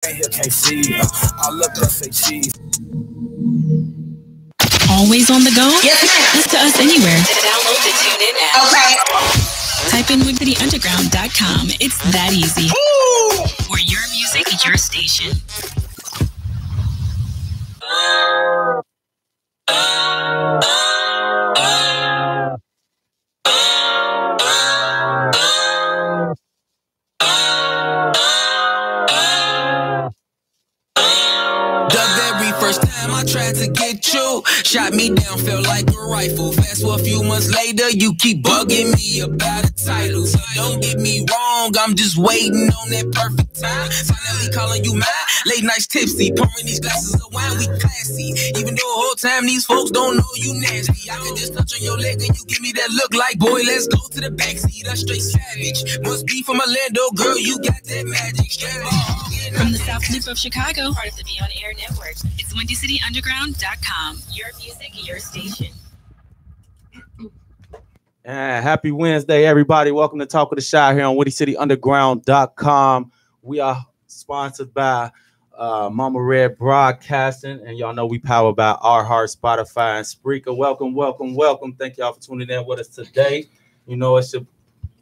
Always on the go? Yes, ma'am. Listen to us anywhere. Download the TuneIn app. Okay. Type in WoodCityUnderground.com. It's that easy. Ooh. For your music, your station. First time I tried to get you, shot me down, felt like a rifle. Fast forward a few months later, you keep bugging me about a title. So don't get me wrong, I'm just waiting on that perfect time. Finally calling you mine, late nights tipsy, pouring these glasses of wine, we classy. Even though the whole time these folks don't know you nasty. I can just touch on your leg and you give me that look like, boy, let's go to the backseat. I'm straight savage. Must be from Orlando, girl, you got that magic. From the South Loop of Chicago, part of the Beyond Air Network, it's WindyCityUnderground.com. Your music, your station. Happy Wednesday, everybody. Welcome to Talk of the Shire here on WindyCityUnderground.com. We are sponsored by Mama Red Broadcasting, and y'all know we powered by Our Heart, Spotify, and Spreaker. Welcome, welcome, welcome. Thank y'all for tuning in with us today. You know, it's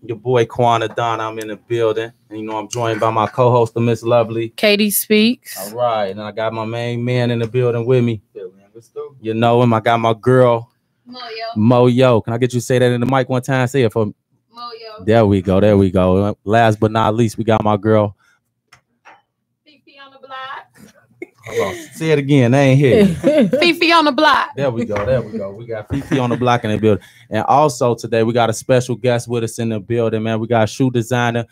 your boy Quana Don. I'm in the building, and you know I'm joined by my co-host, Miss Lovely Katie Speaks. All right, and I got my main man in the building with me. You know him. I got my girl Moyo. Can I get you to say that in the mic one time? Say it for me. Moyo. There we go. There we go. Last but not least, we got my girl Fifi on the block. Hold on. Say it again. I ain't hear you. Fifi on the block. There we go. There we go. We got Fifi on the block in the building. And also today we got a special guest with us in the building, man. We got a shoe designer.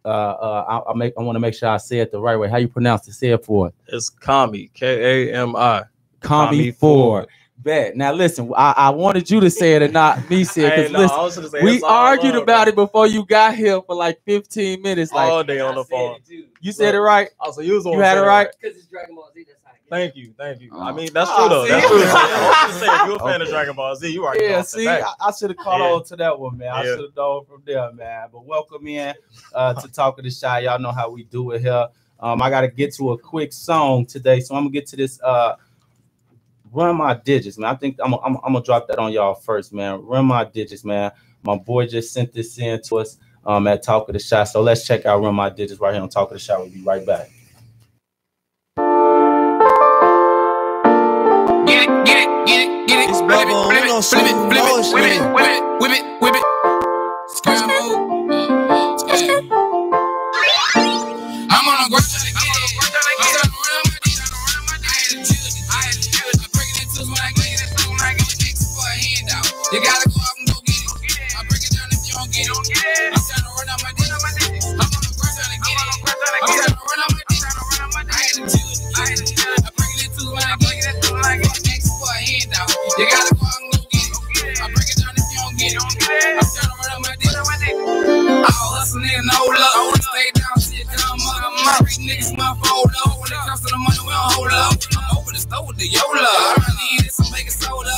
I want to make sure I say it the right way. How you pronounce it? Say it for it. It's Kami, Kami. Kami Ford. Bet. Now listen, I wanted you to say it and not me say it, because listen, we argued about it before you got here for like 15 minutes, like all day on the phone. You said it right. Also, you had it right. Because it's Dragon Ball Z. Thank you. I mean, that's true though. That's true. I was saying, if you're a fan of Dragon Ball Z, you are. Yeah. See, I should have caught on to that one, man. I should have known from there, man. But welcome in to Talk of the Shy. Y'all know how we do it here. I got to get to a quick song today, so I'm gonna get to this. Run My Digits, man. I think I'm gonna drop that on y'all first, man. Run My Digits, man. My boy just sent this in to us at Talk of the Shot. So let's check out Run My Digits right here on Talk of the Shot. We'll be right back. Get it. It's whip it. Scramble. I'm on a grind to get it. You gotta go out and go get it. I break it down if you don't get it. I'm trying to run out my dick. I'm on the grind trying to get it. I'm trying to run out my dick. I break it into when I get it. Next for a handout. You gotta go out and go get it. I break it down if you don't get it. I'm trying to run out my dick. I'll hustle nigga, no luck. Stay down till you come up. Rich niggas my fold up. When it comes to the money, we don't hold up. I'm over the stove with the Yola. I really need some baking soda.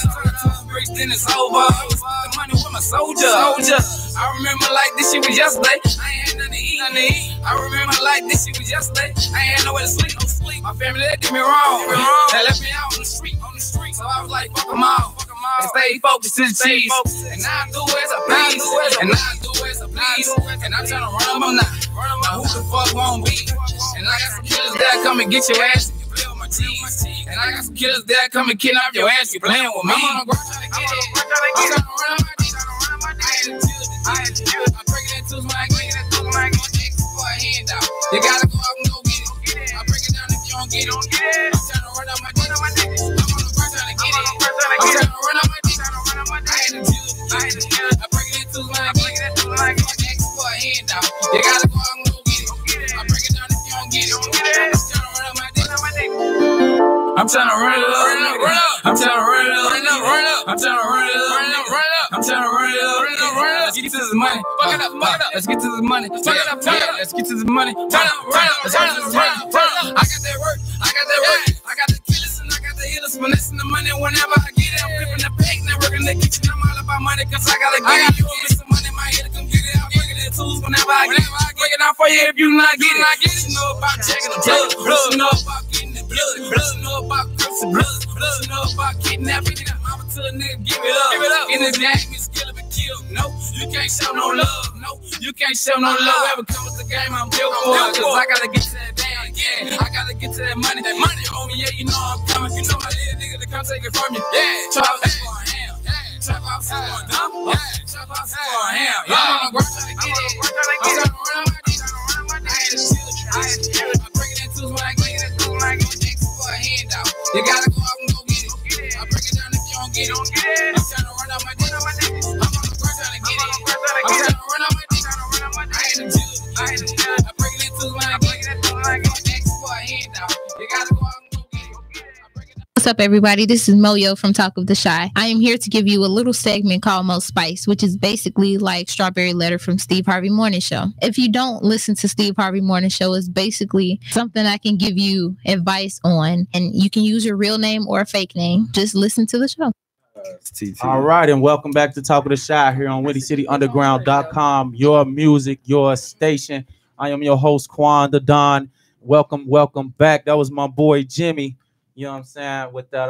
Then it's over. The money with my soldier. I remember like this shit was yesterday. I ain't had nothing to eat. I remember like this shit was yesterday. I ain't had nowhere to sleep. My family that did me wrong. They left me out on the street. So I was like, fuck them all. And stay focused to the cheese. And I do as I please. And I'm trying to run them now. Now who the fuck won't be? And I got some killers that come and get your ass. And I got some killers that come and kidnap your ass. You playing with me? I'm on the grind trying to get it. I'm trying to run my dick. I break it into my game. I'm next for a handout. You gotta go out and go get it. I break it down if you don't get it. I'm trying to run out my dick. I'm on the grind trying to get it. I'm trying to run out my dick. I break it into my game. I'm next for a handout. You gotta go out and go get it. I break it down if you don't get it. I'm trying to run out my dick. I'm trying to run it up. I'm trying to run it up. I'm trying to run it up. I'm trying to run it up. Let's get to this money. Let's get to this money. Let's get to this money. Let's get to this money. I got that work. I got the killers and I got the hitters. Finessing the money whenever I get it. I'm flipping the bag, now working the kitchen. I'm all about money because I gotta get it. You want me some money in my head to come get it. I'm breaking the tools whenever I get it. Break it out for you if you not get it. You know about checking them. blood. Plus, you know about getting the blood. Plus, you know about crips and blood. Plus, you know about kidnapping. Mama tell a nigga, give it up. In the game, it's kill it, kill. No, you can't show no love. No, you can't show no love. Ever come with the game, I'm built for it. Cause I gotta get to that damn again. I gotta get to that money. That money on me, yeah, you know I'm coming. You know my little nigga to come take it from you. Yeah, chop out for a ham. Chop out for a dumb. Chop out for a ham. I'm on the ground trying to get it. I'm trying to run on my dick. I break it in twos when I get it. I get it for a handout. You gotta go out and go get it. I break it down if you don't get it. I'm trying to run out my dick. I'm on the ground trying to get it. I'm trying to run out my dick. I hit the twos. I break it in twos when I get it. I get it for a handout. You gotta go out and go get it. What's up, everybody? This is Moyo from Talk of the Shy. I am here to give you a little segment called Most Spice, which is basically like Strawberry Letter from Steve Harvey Morning Show. If you don't listen to Steve Harvey Morning Show, it's basically something I can give you advice on, and you can use your real name or a fake name. Just listen to the show. All right, and welcome back to Talk of the Shy here on WindyCityUnderground.com, your music, your station. I am your host, Quan the Don. Welcome back. That was my boy Jimmy. You know what I'm saying? With that,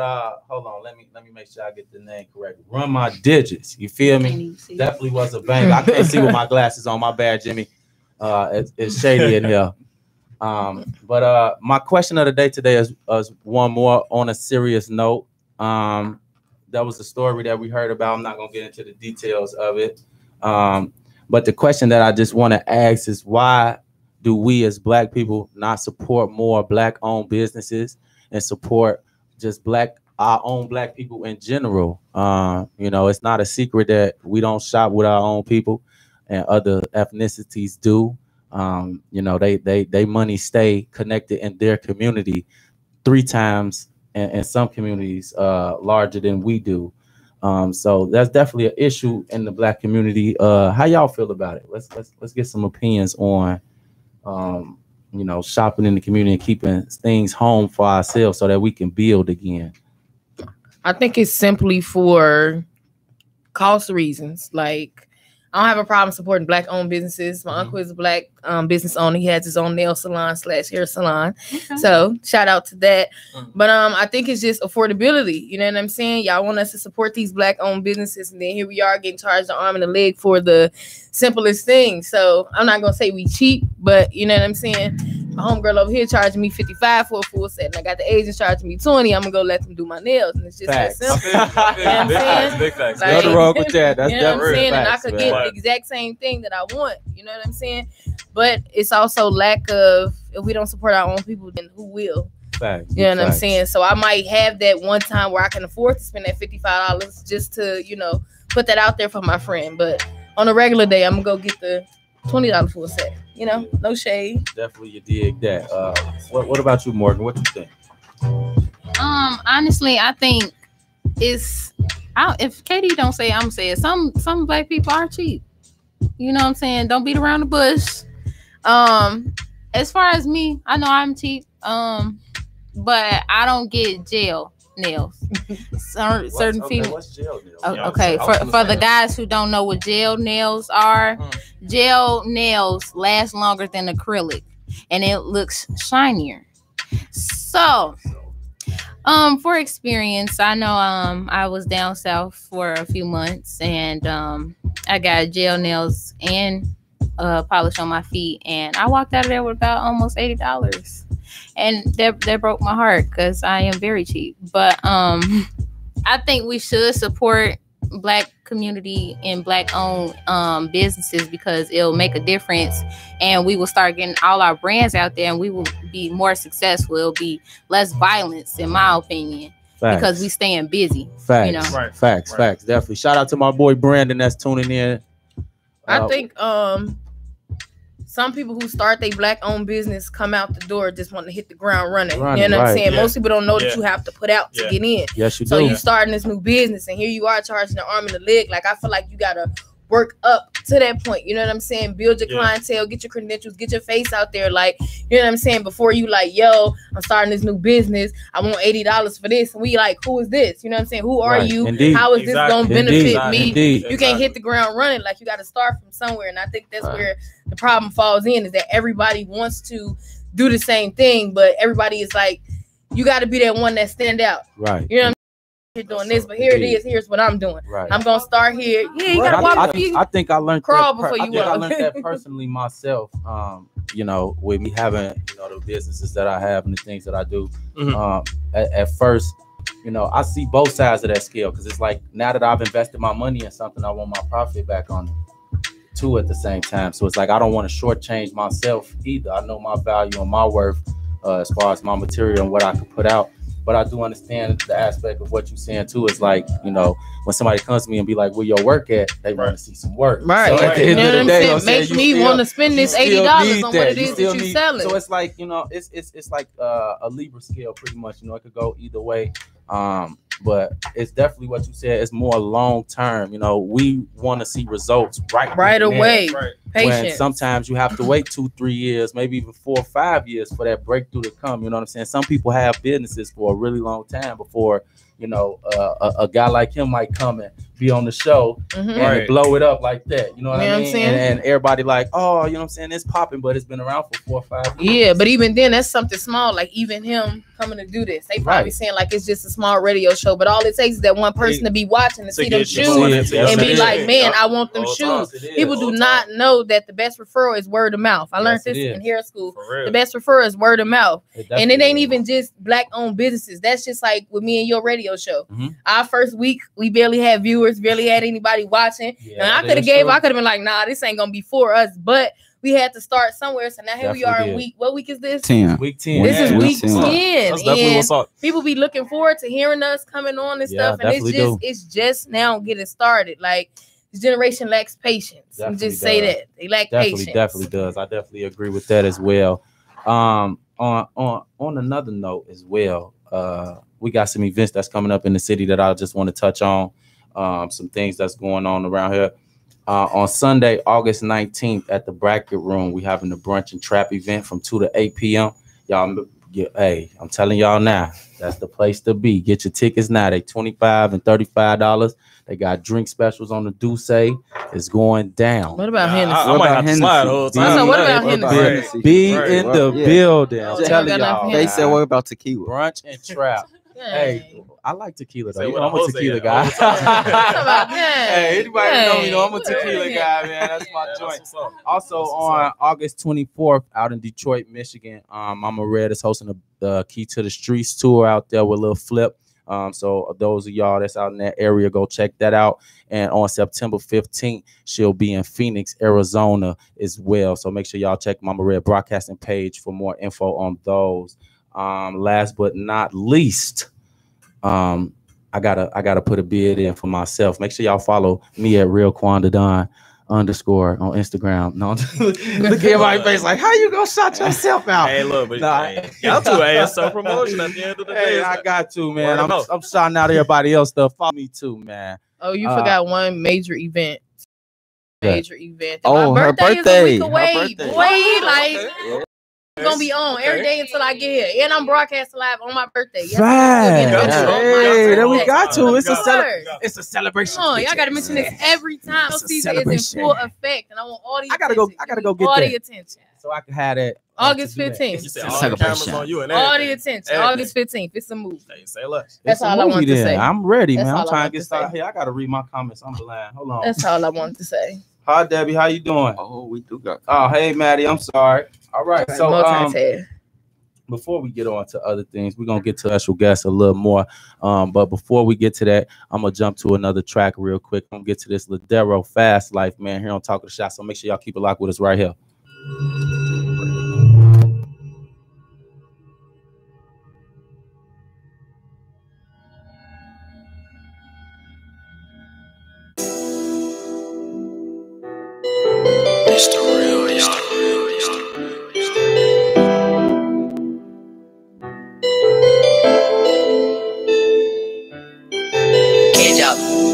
hold on, let me make sure I get the name correct. Run My Digits. You feel me? Definitely was a banger. I can't see with my glasses on. My bad, Jimmy. It's shady in here. But my question of the day today is one more on a serious note. That was a story that we heard about. I'm not gonna get into the details of it. But the question that I just want to ask is, why do we as Black people not support more Black-owned businesses and support just our own Black people in general? You know, it's not a secret that we don't shop with our own people, and other ethnicities do. You know, they money stay connected in their community 3 times, in some communities larger than we do. So that's definitely an issue in the Black community. How y'all feel about it? Let's get some opinions on you know, shopping in the community and keeping things home for ourselves so that we can build again. I think it's simply for cost reasons. Like, I don't have a problem supporting Black-owned businesses. My uncle is a Black business owner. He has his own nail salon / hair salon. Okay. So shout out to that. But I think it's just affordability. You know what I'm saying? Y'all want us to support these Black-owned businesses, and then here we are getting charged the arm and the leg for the simplest thing. So I'm not gonna say we cheap, but you know what I'm saying? My homegirl over here charging me $55 for a full set, and I got the agents charging me $20. I'm gonna go let them do my nails, and it's just that simple. You know what I'm saying? Big facts. Like, Nothing wrong with that. That's you know what I'm saying? And I facts, could man. get the exact same thing that I want. You know what I'm saying? But it's also lack of, if we don't support our own people, then who will? Facts. You know what I'm saying? So I might have that one time where I can afford to spend that $55 just to, you know, put that out there for my friend. But on a regular day, I'm gonna go get the $20 full set. You know, no shade. Definitely, you dig that. What about you, Morgan? What you think? Honestly, I think if Katie don't say it, I'm saying some Black people are cheap. You know what I'm saying? Don't beat around the bush. As far as me, I know I'm cheap. But I don't get gel nails. Certain female. What's gel nails? Okay, for the guys who don't know what gel nails are, gel nails last longer than acrylic, and it looks shinier. So, for experience, I know I was down south for a few months, and I got gel nails and polish on my feet, and I walked out of there with about almost $80. And that broke my heart because I am very cheap. But I think we should support Black community and Black-owned businesses, because it'll make a difference, and we will start getting all our brands out there, and we will be more successful. It'll be less violence, in my opinion, because we staying busy. Facts. You know? Right. Facts. Definitely. Shout out to my boy Brandon that's tuning in. I think some people who start their Black-owned business come out the door just want to hit the ground running. You know what I'm saying? Yeah. Most people don't know that you have to put out to get in. Yes, you So do. you starting this new business, and here you are charging the arm and the leg. Like, I feel like you gotta work up to that point. You know what I'm saying? Build your clientele, get your credentials, get your face out there. Like, you know what I'm saying? Before you like, yo, I'm starting this new business. I want $80 for this. And we like, who is this? You know what I'm saying? Who are you? Indeed. How is this going to benefit me? Indeed. You can't hit the ground running. Like, you got to start from somewhere. And I think that's where the problem falls in, is that everybody wants to do the same thing, but everybody is like, you got to be that one that stand out. Right. You know what I'm saying? You're doing this, but here it is. Here's what I'm doing. Right. I'm gonna start here. Yeah, you gotta Right. walk before you I think I learned crawl that before you I walk. learned that personally myself. You know, with me having, you know, the businesses that I have and the things that I do. At first, you know, I see both sides of that scale, because it's like, now that I've invested my money in something, I want my profit back on it too at the same time. So it's like, I don't want to shortchange myself either. I know my value and my worth as far as my material and what I can put out. But I do understand the aspect of what you're saying too. Is like, you know, when somebody comes to me and be like, where your work at? They want to see some work. Right. So at the end of the day, makes me want to spend this $80 on what it is that you're selling. So it's like, you know, it's like a Libra scale pretty much. You know, it could go either way. But it's definitely what you said. It's more long term. You know, we want to see results right away. Right. Patience. When sometimes you have to wait 2-3 years, maybe even 4 or 5 years for that breakthrough to come. You know what I'm saying? Some people have businesses for a really long time before, you know, a guy like him might come and be on the show and blow it up like that. You know what I mean? And everybody like, oh, you know what I'm saying? It's popping, but it's been around for 4 or 5 years. Yeah, but even then, that's something small. Like even him coming to do this, they probably saying like it's just a small radio show, but all it takes is that one person to be watching to see them shoes and be like, man, I want them shoes. People do not know that the best referral is word of mouth. I learned this in hair school. The best referral is word of mouth. And it ain't even just Black-owned businesses. That's just like with me and your radio show. Our first week, we barely had viewers, barely had anybody watching. And I could have been like, nah, this ain't gonna be for us. But we had to start somewhere. So now here we are in week. What week is this? 10. Week 10. This is week 10. That's definitely what's up. People be looking forward to hearing us coming on and stuff. And it's just now getting started. Like, this generation lacks patience. Just say that. They lack patience. Definitely does. I definitely agree with that as well. On another note as well, we got some events that's coming up in the city that I just want to touch on. Some things that's going on around here. On Sunday, August 19th at the Bracket Room, we having the brunch and trap event from 2 to 8 p.m. Y'all, hey, I'm telling y'all now, that's the place to be. Get your tickets now. They $25 and $35. They got drink specials on the Douce. It's going down. What about Hennessy? I might have to slide the whole time. What about Hennessy? Be in the building. I'm telling y'all. They said, what about tequila? Brunch and trap. Hey, I like tequila though. You know, I'm a tequila guy. Hey, anybody know me? You know, I'm a tequila guy, man. That's my joint. Also on August 24th, out in Detroit, Michigan, Mama Red is hosting the Key to the Streets tour out there with Lil Flip. So those of y'all that's out in that area, go check that out. And on September 15th, she'll be in Phoenix, Arizona as well. So make sure y'all check Mama Red broadcasting page for more info on those. Last but not least, I gotta put a bid in for myself. Make sure y'all follow me at Real Quanda Don _ on Instagram. No, look at my face like, how you gonna shout yourself out? Hey, look, but y'all two ass self promotion at the end of the day. Hey, I got to, man. I'm shouting out everybody else stuff. Follow me too, man. Oh, you forgot one major event. Oh, my her birthday. Is a week away. Boy, like it's gonna be on every day until I get here, and I'm broadcasting live on my birthday. Hey, then we got to. It's a celebration. Oh, y'all gotta mention this every time. Season is in full effect, and I want all the I gotta go get all that. the attention. So I can have that. August 15th. You said all the cameras on you and all the attention. August 15th. It's a move. Say less. That's all I want to say. I'm ready, man. I'm trying to get started. Hey, I gotta read my comments. I'm blind. Hold on. That's all I wanted to say. Hi, Debbie. How you doing? Oh, we do got. Oh, hey, Maddie. I'm sorry. All right. So before we get on to other things, we're gonna get to special guests a little more. But before we get to that, I'm gonna jump to another track real quick. I'm gonna get to this Ladero Fast Life, man, here on Talk of the Shot. So make sure y'all keep it locked with us right here. It's the real, y'all.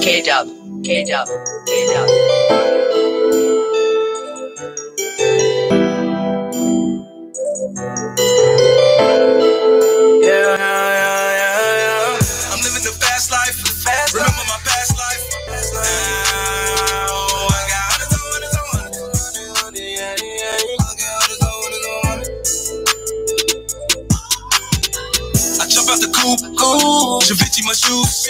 Cage up. Yeah. I'm living the fast life. Remember my past life. I got jump out the coupe, Givenchy my shoes.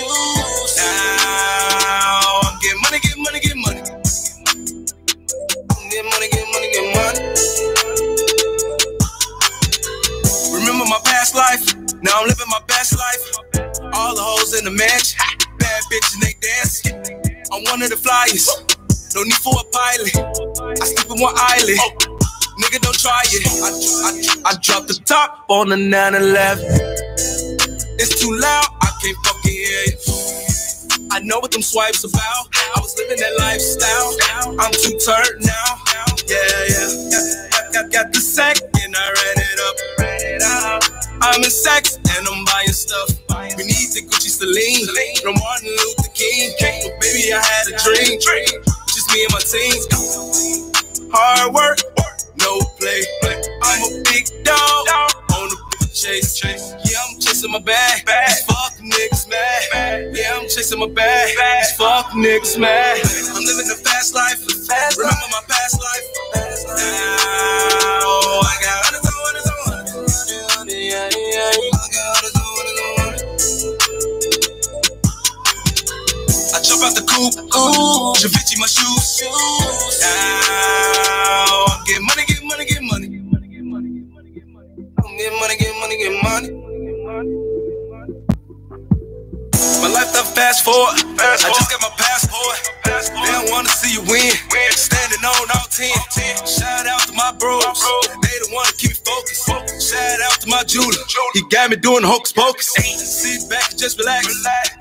Now I'm getting money, get money, get money. Get money, get money, get money. Remember my past life, now I'm living my best life. All the hoes in the mansion, bad bitch and they dance. I'm one of the flyers, no need for a pilot. I sleep in one eyelid, nigga don't try it. I dropped the top on the 911. It's too loud, I can't fucking hear you. I know what them swipes about. I was living that lifestyle. I'm too turned now. Yeah. Got the sack and I ran it up. I'm in sex and I'm buying stuff. We need the Gucci Celine, no Martin Luther King. But baby, I had a dream. Just me and my team. Hard work, no play. I'm a big dog on the chase. Yeah, I'm chasing my bag. These fuck niggas mad. Yeah, I'm chasing my bag. These fuck niggas mad. I'm living the fast life. Remember my past life. Now I got hundreds on hundreds on hundreds. I got hundreds on hundreds on hundreds. I jump out the coupe, Givenchy my shoes. Now I'm getting money, get money, get money. Get money, get money, get money. My life done fast forward. I just got my passport. They don't wanna see you win. Standing on all 10. Shout out to my bros. They the one to keep me focused. Shout out to my jeweler. He got me doing hocus pocus. Sit back and just relax.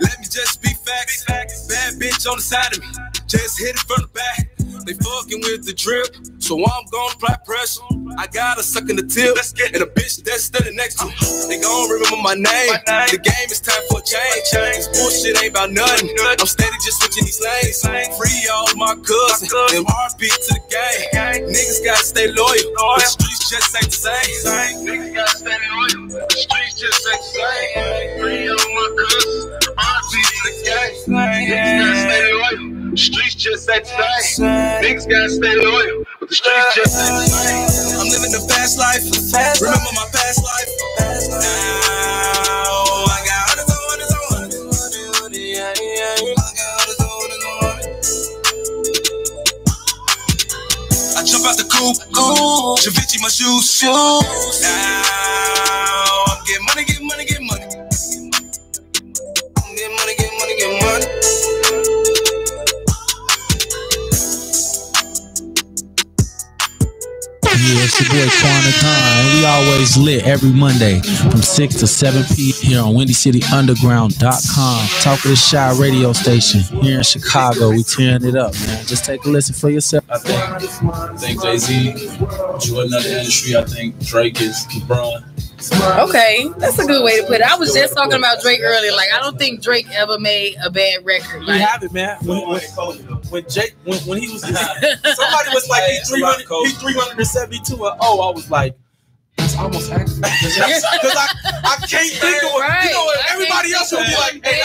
Let me just be facts. Bad bitch on the side of me. Just hit it from the back. They fucking with the drip, so I'm gonna apply pressure. I got a suck in the tip, and a bitch that's standing next to me. They gon' remember my name. The game is time for a change. This bullshit ain't about nothing. I'm steady just switching these lanes. Free all my cousins, and RP to the game. Niggas gotta stay loyal, but the streets just ain't the same. Niggas gotta stay loyal, but the streets just ain't the same. Free all my cousins, RP to the game. Niggas gotta stay loyal. Streets just ain't the same. Niggas gotta stay loyal, but the streets just ain't the same. I'm living the fast life. Remember my past life. Now I got hundreds on hundreds on hundreds. I got hundreds on hundreds on hundreds. I jump out the coupe, Givenchy my shoes. Now I'm getting money, get money, get money. Get money, get money, get money. Yeah, it's your boy Quan the Don, and we always lit every Monday from 6 to 7 p.m. here on WindyCityUnderground.com. Talk of the Shy radio station here in Chicago. We tearing it up, man. Just take a listen for yourself. I think Jay-Z, Jordan of the industry. I think Drake is LeBron. Okay, that's a good way to put it. I was just talking about Drake earlier. Like, I don't think Drake ever made a bad record. We have it, man. When Jake, when he was, somebody was like, he's 372 and I was like, that's almost accurate. Because I can't think of what, you know, everybody else would be like, hey,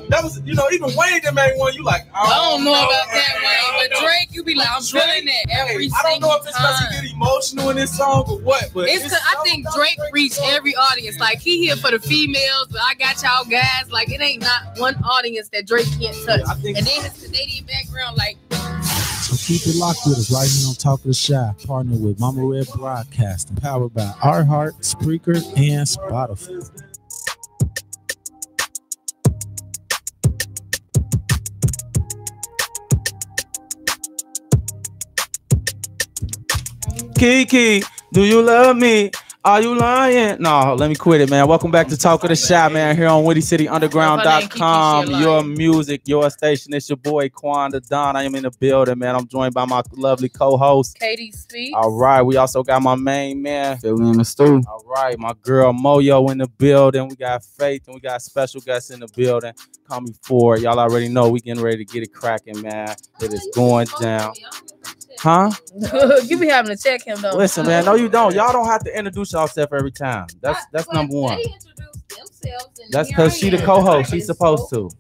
that was, you know, even Wayne that made one, you like, I don't know about that, Wayne, but Drake, you be like, I'm feeling that every single time. I don't know if it's because he get emotional in this song or what, but it's because I think Drake reached every audience. Like, he here for the females, but I got y'all guys. Like, it ain't not one audience that Drake can't touch. And then his Canadian background, like. So keep it locked with us right here on Talk of the Shy, partnered with Mama Red Broadcasting, powered by iHeart, Spreaker, and Spotify. Kiki, do you love me? Are you lying? No, let me quit it, man. Welcome back to Talk of the Shy, man, here on WindyCityUnderground.com. Your music, your station. It's your boy, Quan the Don. I am in the building, man. I'm joined by my lovely co-host, Katie Speaks. All right. We also got my main man, Phil in the stew. All right. My girl, Moyo, in the building. We got Faith, and we got special guests in the building. Call me Ford. Y'all already know we getting ready to get it cracking, man. It is going down. Huh? You be having to check him though. Listen, man. No, you don't. Y'all don't have to introduce yourself every time. That's number one. They introduce ourselves. And That's here because I she the am. co-host. She's supposed to.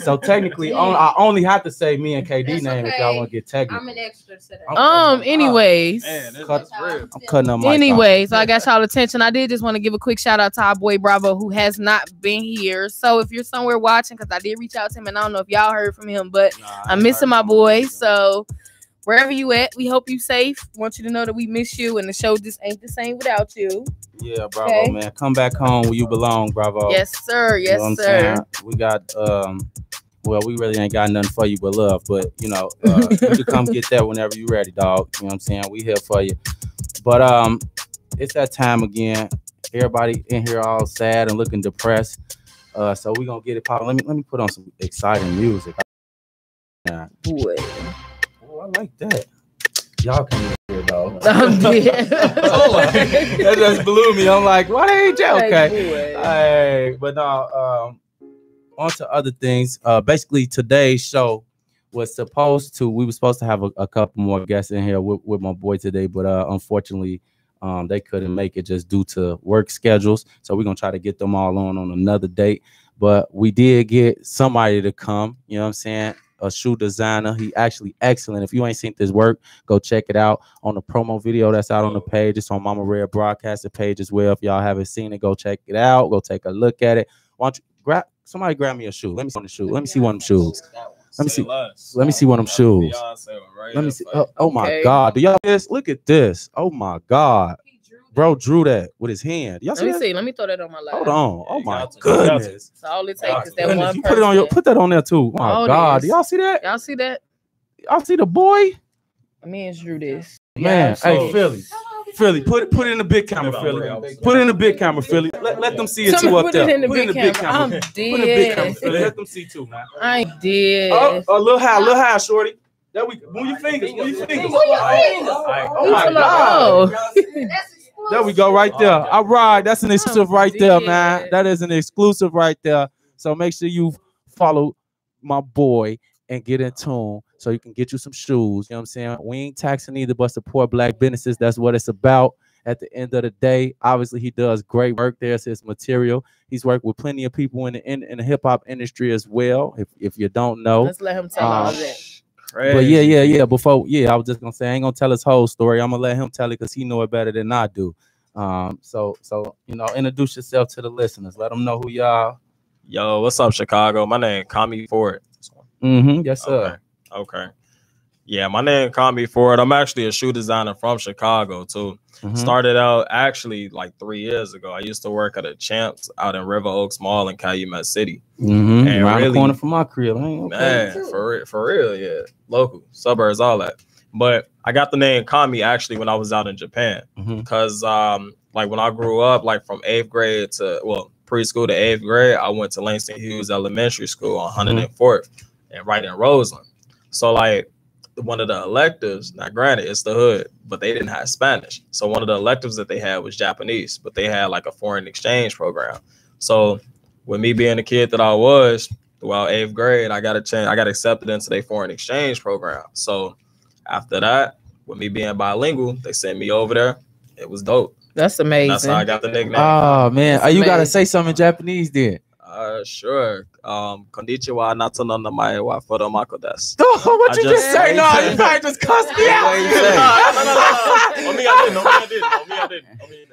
So technically, I only have to say me and KD That's name if okay. y'all want to get technical. I'm an extra today. Anyways. Man, this Cut- is real. I'm cutting them mic off. Anyways, I got y'all attention. I did just want to give a quick shout out to our boy Bravo, who has not been here. So if you're somewhere watching, because I did reach out to him, and I don't know if y'all heard from him, but I'm missing my boy. So wherever you at, we hope you safe. Want you to know that we miss you, and the show just ain't the same without you. Yeah, Bravo, Okay. man. Come back home where you belong, Bravo. Yes, sir. You know Yes, what I'm sir. saying? We got well, we really ain't got nothing for you but love, but you know, you can come get that whenever you ready, dog. You know what I'm saying? We here for you. But it's that time again. Everybody in here all sad and looking depressed. So we gonna get it popping. Let me put on some exciting music. Yeah. Boy. Oh, I like that. Y'all can't even hear it, though. I'm dead. That just blew me. I'm like, what ain't you? Okay. Boy. Hey, but no, on to other things. Basically, today's show was we were supposed to have a couple more guests in here with my boy today, but unfortunately, they couldn't make it just due to work schedules. So we're gonna try to get them all on another date. But we did get somebody to come. You know what I'm saying? A shoe designer. He actually excellent. If you ain't seen this work, go check it out on the promo video that's out on the page. It's on Mama Red Broadcaster page as well. If y'all haven't seen it, go check it out. Go take a look at it. Why don't you somebody grab me a shoe? Let me see the shoe. Let me see one of them shoes. Let me see. Let me see one of them shoes. Let me see. Oh my God! Do y'all this? Look at this. Oh my God! Bro drew that with his hand. Y'all Let see me that? see. Let me throw that on my live. Hold on. Oh my got to. goodness. So all it takes is that Goodness, one you person. put that on there too. Oh my All God! this. Do y'all see that? Y'all see that? Y'all see the boy? Me and Drew this. Man, so- hey Philly, put it in the big camera, Philly. Put it in the big camera, Philly. Let them see it too Somebody up there. put it in the Put it in the big big camera. camera. I'm Put it in the big camera, dead. Philly. Let them see too, man. I did. Oh, a little high, shorty. There we go. Move your fingers. Move your fingers. Oh my God. There we go, right there. All right, that's an exclusive right there, man. That is an exclusive right there. So make sure you follow my boy and get in tune so you can get you some shoes. You know what I'm saying? We ain't taxing either, but support black businesses. That's what it's about. At the end of the day, obviously he does great work. There's his material. He's worked with plenty of people in the hip hop industry as well. If you don't know, Let's let him tell all that. but yeah. Before, I was just gonna say I ain't gonna tell his whole story. I'm gonna let him tell it because he know it better than I do. So introduce yourself to the listeners. Let them know who y'all. Yo, what's up, Chicago? My name Kami Ford. Yes, sir. Okay. Yeah, my name Kami Ford. I'm actually a shoe designer from Chicago too. Started out actually like 3 years ago. I used to work at a Champs out in River Oaks Mall in Calumet City. And around really- the corner from my crib. Man, for real, yeah. Local, suburbs, all that. But I got the name Kami actually when I was out in Japan. Because like when I grew up, like from 8th grade to preschool to 8th grade, I went to Langston Hughes Elementary School on 104th and right in Roseland. So like one of the electives, now granted it's the hood, but they didn't have Spanish. So one of the electives that they had was Japanese, but they had like a foreign exchange program. So with me being the kid that I was throughout 8th grade, I got accepted into their foreign exchange program. So after that, with me being bilingual, they sent me over there. It was dope. That's amazing. That's how I got the nickname. Oh man, That's you gotta amazing. say something in Japanese then. Sure. Konnichiwa nato no namae wa fudomako desu. Oh, what I you just say? No, said- you probably just cussed me out. No. I didn't.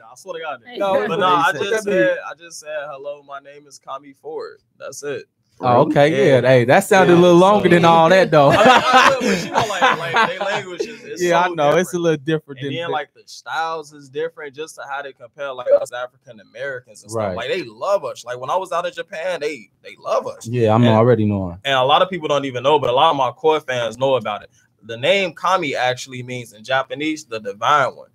I swear to God. I didn't. No, But no, I just said hello. My name is Kami Ford. That's it. Oh, okay, yeah. Yeah. Hey, that sounded a little longer than all that though. But you know, like their language is Yeah, so I know it's a different. little different And than then like the styles is different, just to how they compare like us African Americans and Right. stuff. Like they love us. Like when I was out in Japan, they love us. Yeah, I'm already knowing. And a lot of people don't even know, but a lot of my core fans know about it. The name Kami actually means in Japanese the divine one.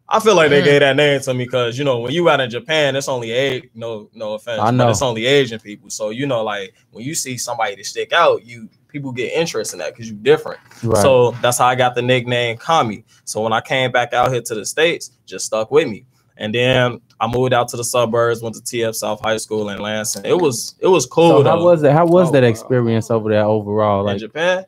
I feel like they gave that name to me because, you know, when you out in Japan, it's only no offense, I know. but it's only Asian people. So, you know, like when you see somebody to stick out, people get interest in that because you're different. Right. So that's how I got the nickname Kami. So when I came back out here to the States, just stuck with me. And then I moved out to the suburbs, went to TF South High School in Lansing. It was cool. So how though. was it? How was that wow. experience over there overall? in Like, Japan?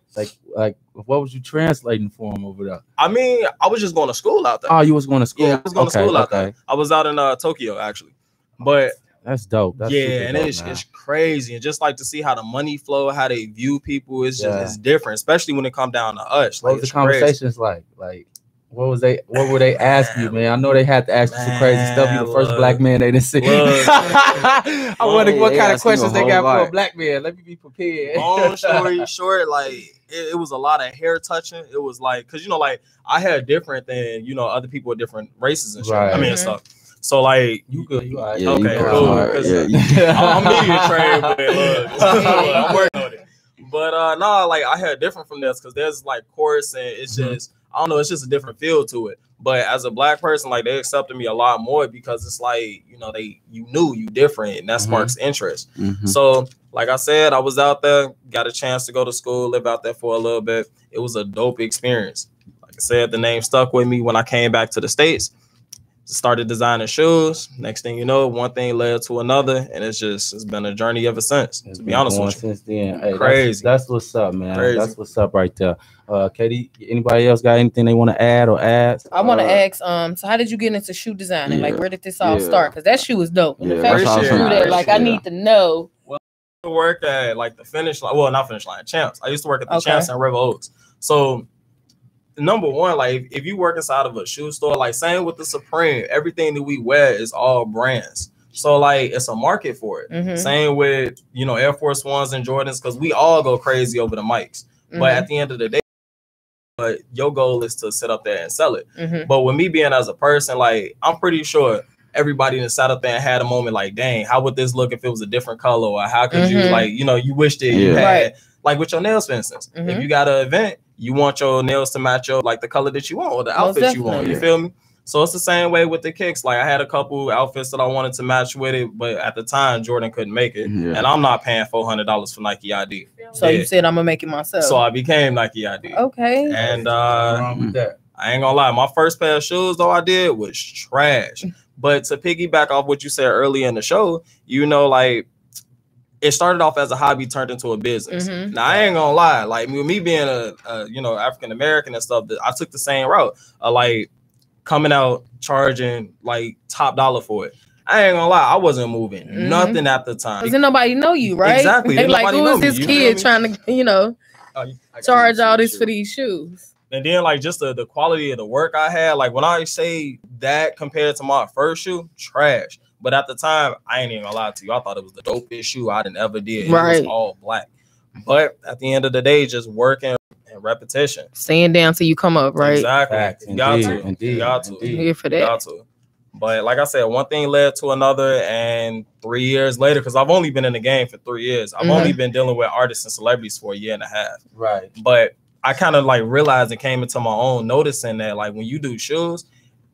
like what was you translating for him over there? I mean, I was just going to school out there. Oh, you was going to school. Yeah, I was going to school out there. I was out in Tokyo actually, but That's dope. That's yeah, super and dope, it's crazy. And just like to see how the money flow, how they view people, it's just it's different, especially when it come down to us. What Like, was the conversations like? Like, what were they asking you, man? I know they had to ask you some crazy stuff. You the first black man they didn't see. I wonder what kind of questions they got for a black man. Let me be prepared. Long story short, like it was a lot of hair touching. It was like, because you know, like I had different than other people with different races and shit. Right. I mean, stuff. So like you good, you all right. Yeah, okay, cool. I'm media trained, but I'm working on it. But no, like I had different from this because there's like chorus and it's just I don't know, it's just a different feel to it. But as a black person, like they accepted me a lot more because it's like, you knew you different and that sparks interest. So like I said, I was out there, got a chance to go to school, live out there for a little bit. It was a dope experience. Like I said, the name stuck with me when I came back to the States. Started designing shoes. Next thing you know, one thing led to another, and it's been a journey ever since. To be honest with you, since then, hey, crazy. That's what's up, man. Crazy. That's what's up right there. Katie, anybody else got anything they want to add or ask? I want to ask, so how did you get into shoe designing? Like, where did this all start? Because that shoe is dope. And the fact that you do that, like, I need to know. Well, I used to work at like the Finish Line. Well, not Finish Line, Champs. I used to work at the Champs in River Oaks. So number one, like if you work inside of a shoe store, like same with the Supreme, everything that we wear is all brands. So like it's a market for it. Same with Air Force Ones and Jordans, because we all go crazy over the mics. But at the end of the day, your goal is to sit up there and sell it. But with me being as a person, like I'm pretty sure everybody that sat up there and had a moment like, dang, how would this look if it was a different color? Or how could you like, you wished it you had like with your nails, for instance. If you got an event, you want your nails to match your like the color that you want or the outfit you want. You feel me? So it's the same way with the kicks. Like I had a couple outfits that I wanted to match with it, but at the time Jordan couldn't make it, and I'm not paying $400 for Nike ID. So you said I'm gonna make it myself. So I became Nike ID. Okay. And I ain't gonna lie, my first pair of shoes though I did was trash. But to piggyback off what you said earlier in the show, like it started off as a hobby, turned into a business. Now I ain't gonna lie, like with me being a African American and stuff, I took the same route. Like coming out charging like top dollar for it. I ain't gonna lie, I wasn't moving nothing at the time. Because nobody know you, right? Exactly. They like, who is this kid trying to, charge all this for these shoes? And then like just the quality of the work I had, like when I say that compared to my first shoe, trash. But at the time, I ain't even gonna lie to you. I thought it was the dopest shoe I ever did. It was all black. But at the end of the day, just working and repetition. Staying down till you come up, right? Exactly. You got to. You got to. Here for that. You got to. But like I said, one thing led to another, and 3 years later, because I've only been in the game for 3 years. I've only been dealing with artists and celebrities for 1.5 years. Right. But I kind of like realized and came into my own noticing that like when you do shoes,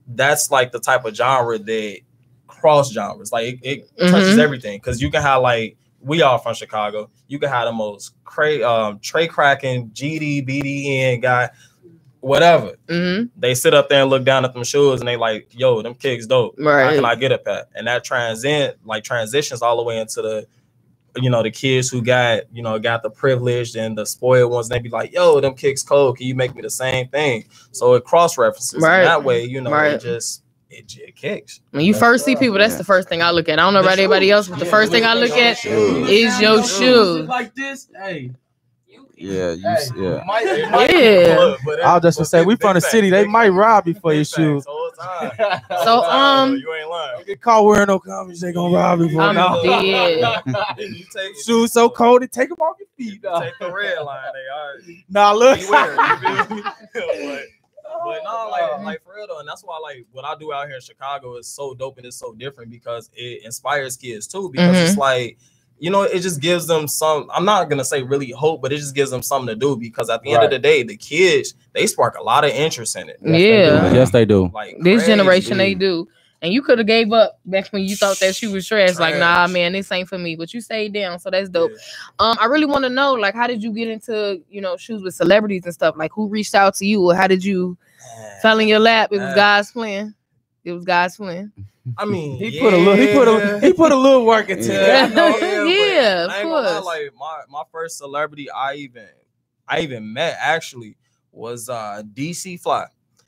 that's like the type of genre that cross genres, like it touches everything, because you can have like, we all from Chicago, you can have the most tray cracking GD BDN guy, whatever. They sit up there and look down at them shoes and they like, yo, them kicks dope. How can I get up at? And that transitions all the way into the the kids who got got the privileged and the spoiled ones. They be like, yo, them kicks cold, can you make me the same thing? So it cross references that way, it kicks. When you first see people, that's the first thing I look at. I don't know about anybody else, but the first thing I look at is your shoes. Like this, hey. Yeah. I was just gonna say, we from the city. They might rob you for your shoes. So you ain't lying. You get caught wearing no Converse, they gonna rob you for I'm dead. Shoes so cold, they take them off your feet. Take the red line. They Nah, look. But no, like for real though, and that's why like what I do out here in Chicago is so dope and it's so different because it inspires kids too. Because it's like, it just gives them some. I'm not gonna say really hope, but it just gives them something to do. Because at the end of the day, the kids, they spark a lot of interest in it. Yes, they do. Like this generation, they do. And you could have gave up back when you thought that shoe was trash. Like, nah, man, this ain't for me. But you stayed down, so that's dope. I really want to know, like, how did you get into, shoes with celebrities and stuff? Like, who reached out to you, or how did you fell in your lap? It was God's plan. It was God's plan. I mean, he put a little work into it. Yeah, of course. Like my first celebrity I even met actually was DC Fly.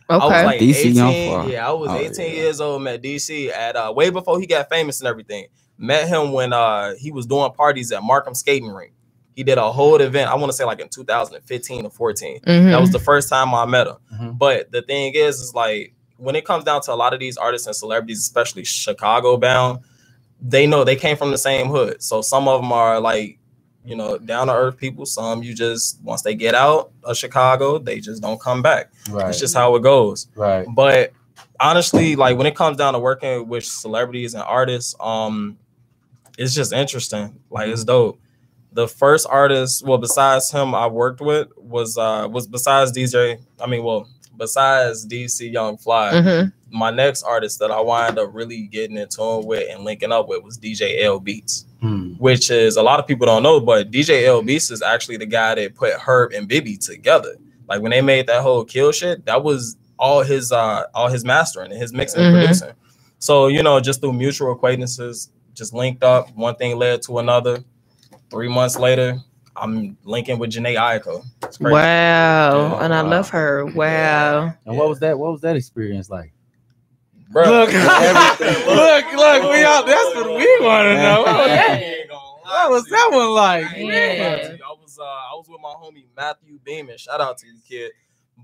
Okay. I was like DC 18. Yeah, I was 18 years old, met DC at way before he got famous and everything. Met him when he was doing parties at Markham Skating Rink. He did a whole event, I want to say like in 2015 or 14. That was the first time I met him. But the thing is like, when it comes down to a lot of these artists and celebrities, especially Chicago bound, they know they came from the same hood. So some of them are like, you know, down to earth people. Some you just, once they get out of Chicago, they just don't come back. Right. It's just how it goes. Right. But honestly, like when it comes down to working with celebrities and artists, it's just interesting. Like it's dope. The first artist, well, besides him I worked with was besides besides DC Young Fly, my next artist that I wind up really getting in tune with and linking up with was DJ L Beats, which is, a lot of people don't know, but DJ L Beats is actually the guy that put Herb and Bibby together. Like when they made that whole Kill shit, that was all his mastering and his mixing and producing. So, you know, just through mutual acquaintances, just linked up, one thing led to another. 3 months later, I'm linking with Janae Aiko. Wow. Yeah. And I love her. Wow. And what was that experience like? Bro, look, we all, that's what we want to know. What was that one like? Yeah. I was with my homie Matthew Beeman. Shout out to you, kid.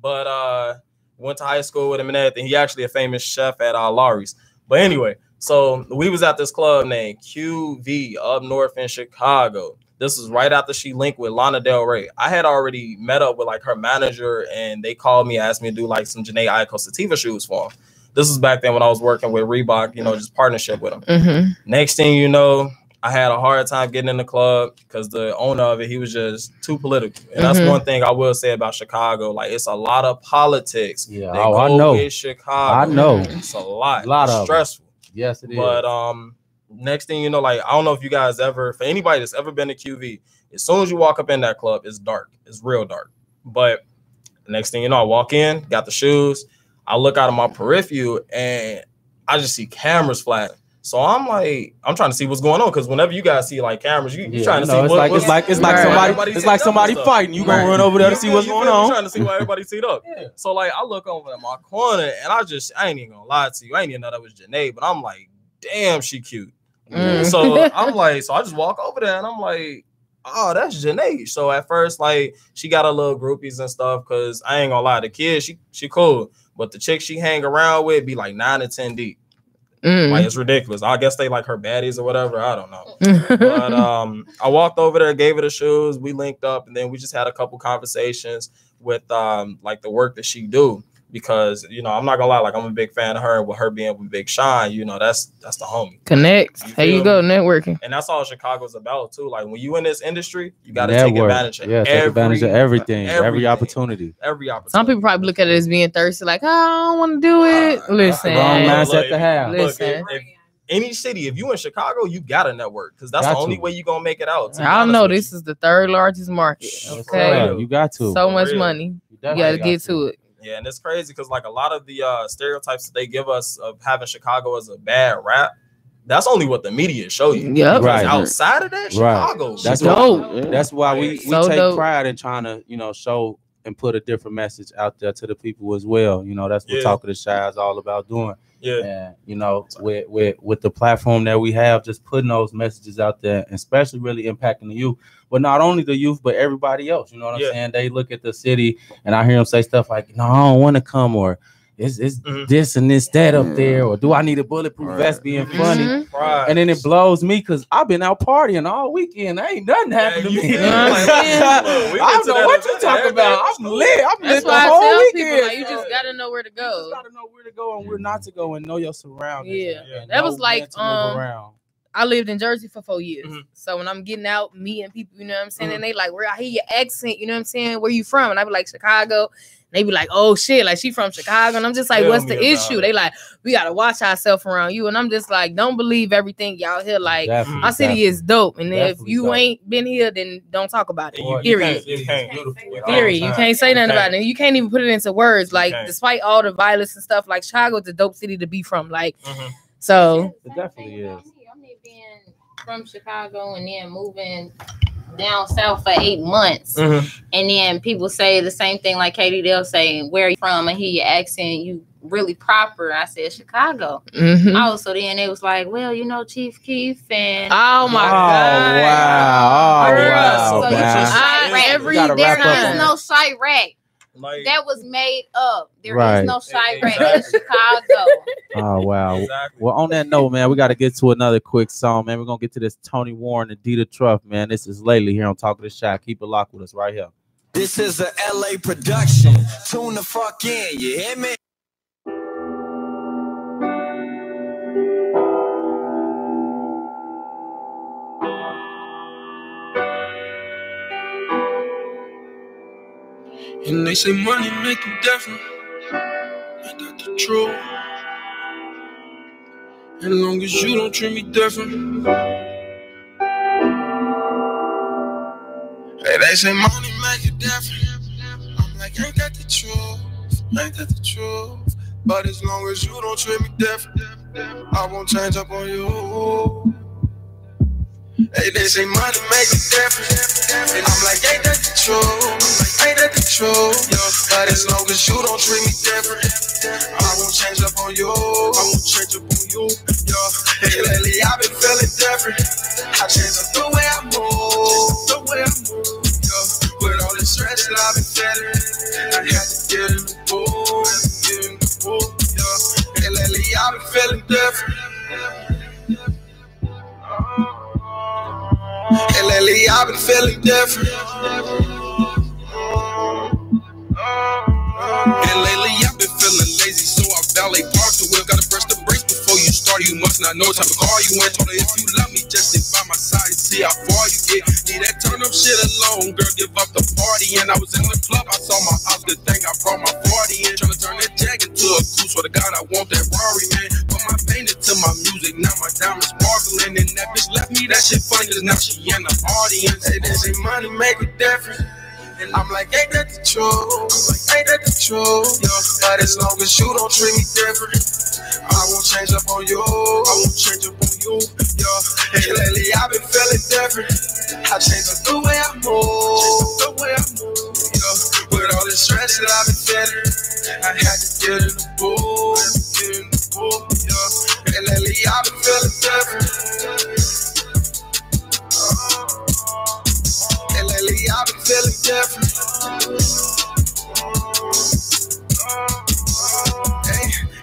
But went to high school with him and everything. He actually a famous chef at Laurie's. But anyway, so we was at this club named QV up north in Chicago. This was right after she linked with Lana Del Rey. I had already met up with like her manager, and they called me, asked me to do like some Janae Aiko sativa shoes for them. This was back then when I was working with Reebok, you know, just partnership with them. Next thing you know, I had a hard time getting in the club because the owner of it, he was just too political. And that's one thing I will say about Chicago. Like, it's a lot of politics. Yeah, I know. In Chicago. I know. It's a lot. It's stressful. Yes, it is. But next thing you know, like, I don't know if you guys ever, for anybody that's ever been to QV, as soon as you walk up in that club, it's dark. It's real dark. But the next thing you know, I walk in, got the shoes. I look out of my peripheral and I just see cameras flying. So I'm like, I'm trying to see what's going on, because whenever you guys see like cameras, you're trying to see it's like somebody fighting. You gonna run over there to see what's going on. Trying to see why everybody's teed up. So like, I look over at my corner and I ain't even gonna lie to you, I ain't even know that was Janae, but I'm like, damn, she cute. So I'm like, so I just walk over there and I'm like, oh, that's Janae. So at first, like, she got a little groupies and stuff, because I ain't gonna lie, the kid, she cool, but the chick she hang around with be like 9 to 10 deep. Like, it's ridiculous. I guess they like her baddies or whatever. I don't know. But I walked over there, gave her the shoes. We linked up, and then we just had a couple conversations with like the work that she do. Because, you know, I'm not gonna lie, like, I'm a big fan of her, and with her being with Big Sean, you know, that's the homie. Connect. There you go, networking. And that's all Chicago's about too. Like, when you in this industry, you gotta take advantage of take advantage of everything, every opportunity. Some people probably look at it as being thirsty, like, oh, I don't want to do it. Listen, wrong mindset to have. Listen. If any city, if you in Chicago, you gotta network, because that's the only way you gonna make it out. I don't know. This is the third largest market. Okay, you got to. So much money. You gotta get to it. Yeah, and it's crazy because, like, a lot of the stereotypes that they give us of having Chicago as a bad rap, that's only what the media show you. Yeah, right. Outside of that, Chicago, that's dope. That's why we take pride in trying to, you know, show and put a different message out there to the people as well. You know, that's what Talk of the Chi is all about doing. Yeah, and you know, with the platform that we have, just putting those messages out there, and especially really impacting the youth. But not only the youth, but everybody else. You know what I'm saying? They look at the city, and I hear them say stuff like, "No, I don't want to come," or "It's this and this that up there," or "Do I need a bulletproof vest?" Being funny, and then it blows me because I've been out partying all weekend. Ain't nothing happened to me. I don't know what you talking about. I'm lit. I'm lit the whole weekend. Like, you just gotta know where to go. You just gotta know where to go and where not to go, and know your surroundings. Yeah. That was like I lived in Jersey for 4 years. So when I'm getting out, meeting people, you know what I'm saying? And they like, where I hear your accent, you know what I'm saying? Where you from? And I be like, Chicago. And they be like, oh shit, like she from Chicago. And I'm just like, what's the issue? They like, we gotta watch ourselves around you. And I'm just like, don't believe everything y'all hear. Like, our city is dope. And if you ain't been here, then don't talk about it. Period. Period. You can't say nothing about it. You can't even put it into words. Like, despite all the violence and stuff, like, Chicago is a dope city to be from. Like, so it definitely is. Being from Chicago and then moving down south for 8 months, and then people say the same thing like Katie. They'll say, "Where are you from?" and hear your accent. You really proper. I said Chicago. Mhm. Oh, so then it was like, well, you know, Chief Keef and Oh my God! Wow! Oh Girl, wow! so you man. just- Every gotta wrap up there on is no Chirac. Like, That was made up. There is Right. no Chirac Exactly. in Chicago. Oh wow! exactly. Well, on that note, man, we got to get to another quick song, man. We're gonna get to this Tony Warren and Dita Truff, man. This is lately here on Talk of the Shot. Keep it locked with us right here. This is a LA production. Tune the fuck in, you hear me? And they say money make you different. Ain't that the truth? As long as you don't treat me different. Hey, they say money make you different. I'm like, ain't that the truth? Ain't that the truth? But as long as you don't treat me different, I won't change up on you. Hey, they say money make you different. And I'm like, ain't that the truth? Ain't that the truth? Yo, but as long as you don't treat me different, I won't change up on you. I won't change up on you. Yo, hey, lately I've been feeling different. I changed up the way I move. The way I move. Yo, with all the stress that I've been feeling, I had to get in the pool. Get in the pool. Yo, hey, lately I've been feeling different. And lately I've been feeling different. And lately I've been feeling lazy, so I valet parked the wheel. Gotta press the brakes before you start. You must not know what type of car you in. Told her if you love me, just sit by my side and see how far you get. Need that turn up shit alone, girl. Give up the party. And I was in the club, I saw my house. Good thing I brought my 40 in. Tryna turn that Jag into a coupe. Swear to God, I want that Rari, man. Put my paint into my music, now my diamonds sparkling. And that bitch left me, that shit funny, cause now she in the audience. Hey, they say money make it different. And I'm like, ain't that the truth? I'm like, ain't that the truth? Yo, but as long as you don't treat me different, I won't change up on you. I won't change up on you. Yo, hey, lately I've been feeling different. I changed up the way I move. The way I move. Yo, with all the stress that I've been feeling, I had to get in the pool. Get in the pool. Yo, hey, lately I've been feeling different. And lately I've been feeling different.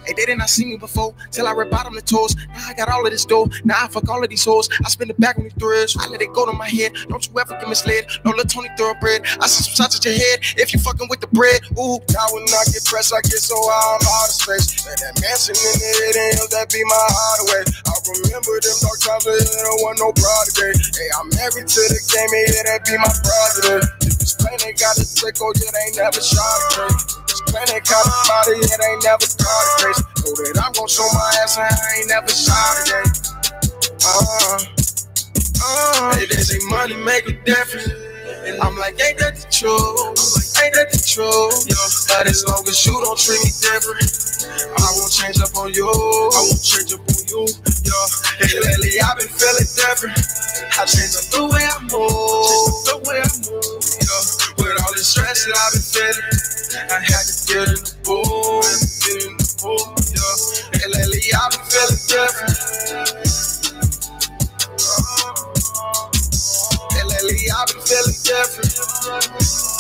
Hey, they did not see me before till I rip bottom the toes. Now I got all of this dough. Now I fuck all of these hoes. I spin it back on the threads. I let it go to my head. Don't you ever get misled. No little Tony Thoroughbred. I see some shots at your head if you fucking with the bread. Ooh, now when I get pressed, I get so high I'm out of space. And that mansion in the head and that be my hideaway. I remember them dark times where there don't want no bride today. Hey, I'm married to the game and yeah, that be my bride today. This plane ain't got a trick, oh yeah, they ain't never shot a trick. This plane ain't got a body, yeah, they ain't never got a grace. Know that I'm gon' show my ass and I ain't never shot a day. Hey, they say money make a difference. And I'm like, ain't that the truth? I'm like, ain't that the truth? Yo, but as long as you don't treat me different, I won't change up on you. I won't change up on you. Yo, hey, lately I've been feeling different. I changed up the way I move. The way I move. Yo, with all the stress that I've been feeling, I had to get in the pool. Get in the pool. Yo, hey, lately I've been feeling different. Lately I've been feeling different.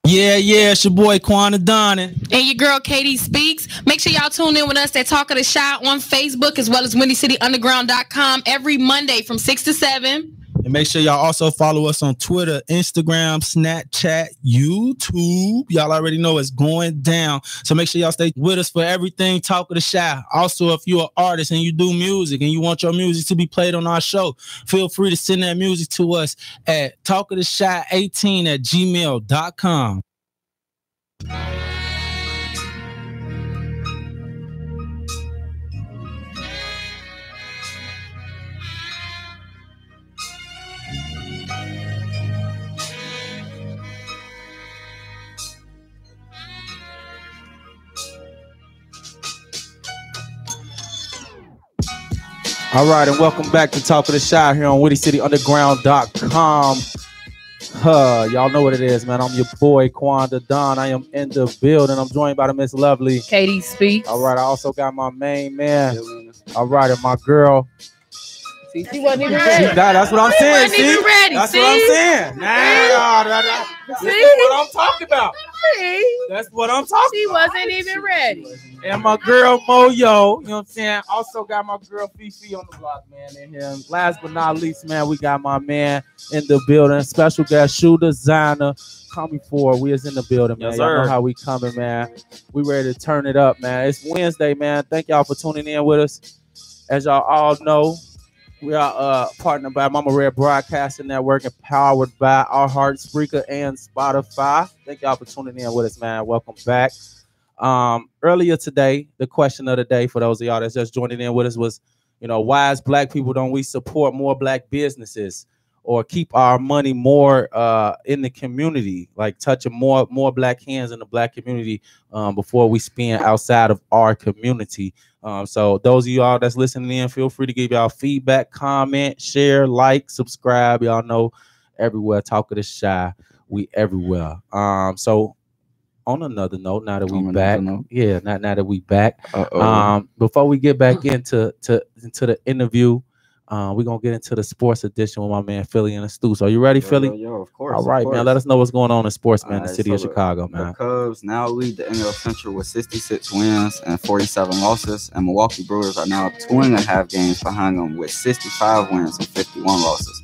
Yeah, it's your boy Quana Donnan. And your girl Katie Speaks. Make sure y'all tune in with us at Talk of the Shot on Facebook as well as WindyCityUnderground.com every Monday from 6 to 7. And make sure y'all also follow us on Twitter, Instagram, Snapchat, YouTube. Y'all already know it's going down. So make sure y'all stay with us for everything Talk of the Shot. Also, if you're an artist and you do music and you want your music to be played on our show, feel free to send that music to us at talkoftheshot18@gmail.com. All right, and welcome back to Talk of the Shy here on WittyCityUnderground.com. Y'all know what it is, man. I'm your boy, Quanda Don. I am in the building. I'm joined by the Miss Lovely. Katie Speaks. All right, I also got my main man. All right, and my girl. She wasn't even ready. That's what I'm saying. She wasn't even ready. That's what I'm saying. That's what I'm talking about. That's what I'm talking She about. wasn't even ready. And my girl Moyo, you know what I'm saying? Also got my girl Fifi on the block, man, in here. And last but not least, man, we got my man in the building. Special guest, shoe designer. Coming forward. We is in the building, man. Yes, y'all know sir. how we coming, man. We ready to turn it up, man. It's Wednesday, man. Thank y'all for tuning in with us. As y'all all know, we are partnered by Mama Red Broadcasting Network and powered by Our Heart, Spreaker, and Spotify. Thank y'all for tuning in with us, man. Welcome back. Earlier today, the question of the day for those of y'all that's just joining in with us was, you know, why as Black people don't we support more Black businesses or keep our money more in the community, like touching more Black hands in the Black community before we spend outside of our community. So those of y'all that's listening in, feel free to give y'all feedback, comment, share, like, subscribe. Y'all know everywhere. Talk of the Shy, we everywhere. So on another note, now that we back, now that we back, before we get back into the interview, we're gonna get into the sports edition with my man Philly and the Stu. So you ready, Philly? Yo, of course. All right, man. Let us know what's going on in sports, man. The city of so Chicago, man. The Cubs now lead the NL Central with 66 wins and 47 losses, and Milwaukee Brewers are now 2.5 games behind them with 65 wins and 51 losses.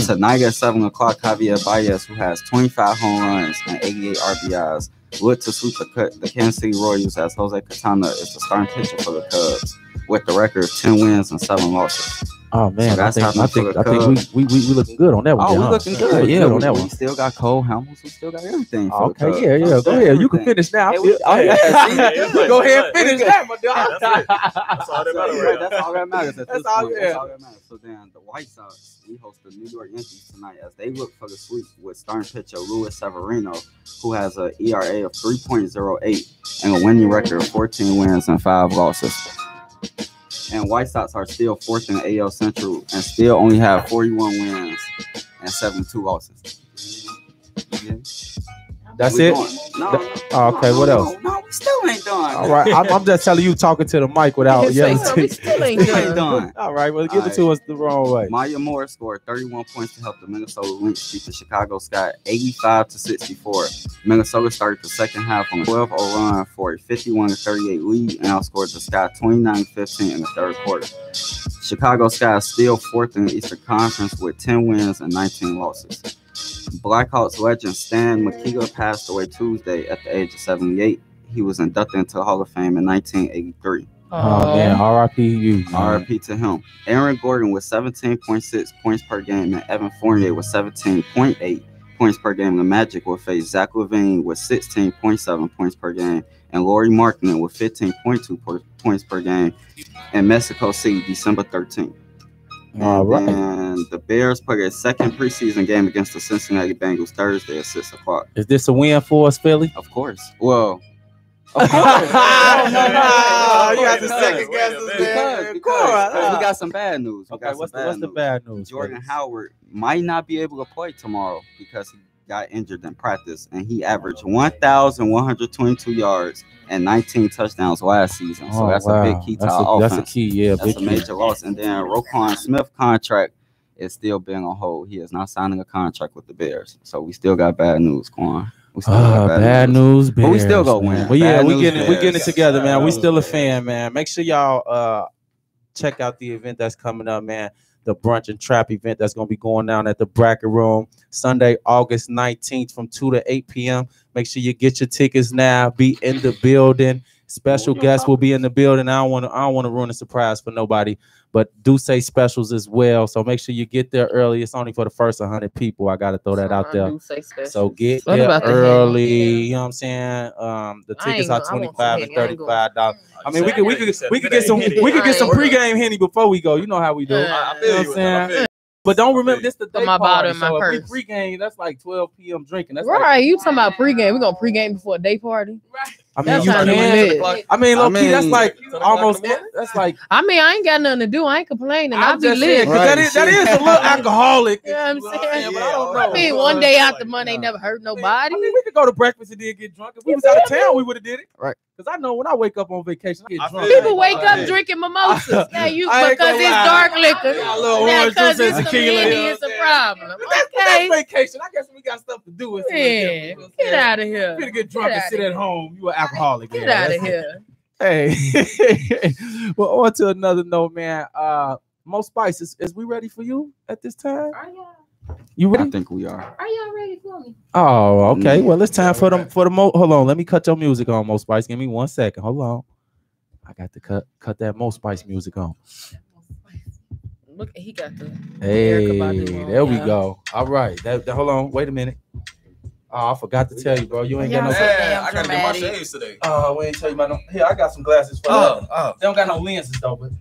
Tonight at 7 o'clock, Javier Baez, who has 25 home runs and 88 RBIs, look to sweep the Kansas City Royals as Jose Quintana is the starting pitcher for the Cubs with the record of 10 wins and 7 losses. Oh man, So I think we looking good on that one. Oh, we looking good. Yeah, on that we one. still got Cole Hamels. We still got everything. For Okay, the Cubs. yeah. Go ahead. You can finish now. Go ahead and finish that, my dog. That's all that matters. That's all that matters. At That's this all- point. yeah. That's all that matters. So then the White Sox, we host the New York Yankees tonight as they look for the sweep with starting pitcher Luis Severino, who has an ERA of 3.08 and a winning record of 14 wins and 5 losses. And White Sox are still fourth in the AL Central and still only have 41 wins and 72 losses. Yeah. That's We it. going. No, Okay, what else? No, we still ain't done. All right, I'm just telling you, talking to the mic without yelling. We still ain't We ain't done. done. All right, well, give it to us the wrong way. Maya Moore scored 31 points to help the Minnesota Lynx beat the Chicago Sky 85-64. Minnesota started the second half on a 12-0 run for a 51-38 lead and outscored the Sky 29-15 in the third quarter. Chicago Sky is still fourth in the Eastern Conference with 10 wins and 19 losses. Blackhawks legend Stan Mikita passed away Tuesday at the age of 78. He was inducted into the Hall of Fame in 1983. Oh man, R.I.P. you. RIP to him. Aaron Gordon with 17.6 points per game, and Evan Fournier with 17.8 points per game. The Magic will face Zach LaVine with 16.7 points per game, and Lauri Markkanen with 15.2 points per game in Mexico City, December 13th. All right. And the Bears play their second preseason game against the Cincinnati Bengals Thursday at 6 o'clock. Is this a win for us, Philly? Of course. Well, No, you got to second guess us, man. Because we got some bad news. Okay, what's the bad news? Jordan Howard might not be able to play tomorrow because he got injured in practice, and he averaged 1,122 yards and 19 touchdowns last season. So that's a big key to our offense. That's a key, yeah. That's a major loss. And then Roquan Smith contract is still being on hold. He is not signing a contract with the Bears. So we still got bad news, Quan. We still got bad news, Bears, but we still go win. But yeah, Bad we news, getting it together, man. We Bears. still a fan, man. Make sure y'all check out the event that's coming up, man. The brunch and trap event that's going to be going down at the Bracket Room Sunday, August 19th from 2 to 8 p.m. Make sure you get your tickets now. Be in the building. Special guests will be in the building. I don't want to ruin a surprise for nobody, but do say specials as well. So make sure you get there early. It's only for the first 100 people. I got to throw that out there. So get there early. You know what I'm saying? The tickets are $25 and $35. I mean, we could get some pregame Henny before we go. You know how we do. I You feel know you. what I'm saying? But don't remember this the day my party. bottle in my So if purse. we pregame, that's like 12 p.m. drinking. That's Right, you talking about pregame? We gonna pregame before a day party? Right. I mean, That's you how can. it is. I mean, low key, that's mean- like almost. That's like. I mean, I ain't got nothing to do. I ain't complaining. I'll I'm be just lit. saying, 'cause Right. that is a little alcoholic. You know what I'm saying? But I don't know. I mean, one day out the month ain't never hurt nobody. I mean, we could go to breakfast and then get drunk. If we was out of town, we would have did it. Right. Because I know when I wake up on vacation, I get drunk. People wake up drinking mimosas. Now you I ain't because gonna it's lie. dark liquor. Yeah, a little Now orange because juice and it's tequila. tequila, it's a problem. But that's Okay, vacation. I guess we got stuff to do. It's man, get out of here. You're gonna get drunk Get and outta sit here. at home. You an alcoholic. Get man. out That's of it. here. Hey, well, on to another note, man. Mo Spice, is we ready for you at this time? You I ready? think we are. Are y'all ready for me? Oh, okay. Yeah. Well, it's time for the Mo. Hold on, let me cut your music on, Mo Spice. Give me 1 second. Hold on. I got to cut that Mo Spice music on. Look, he got the Hey, Erykah Badu on, there we yeah. go. All right. Hold on. Wait a minute. Oh, I forgot to tell you, bro. You ain't got no. Yeah. Yeah, I gotta get my Dramatic. shades today. Oh, we ain't tell you about no. Here, I got some glasses for you. They don't got no lenses though, but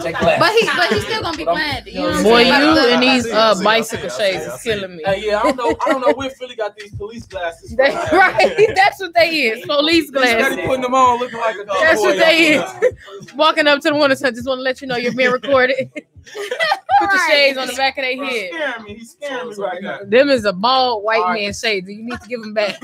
take glasses. But he's still gonna be blinded. You know what I'm Boy, saying? you Like, and these I see, bicycle I see, shades I is see. killing me. Yeah, I don't know where Philly got these police glasses. from. That's right. That's what they is. Police They steady glasses. putting them on, looking like a dumb That's boy what they out is. Walking up to the window, so I just want to let you know you're being recorded. Put the shades on the back of their there. head. Scaring me. He's scaring me right now. Them is a bald white All right. man shades. You need to give them back.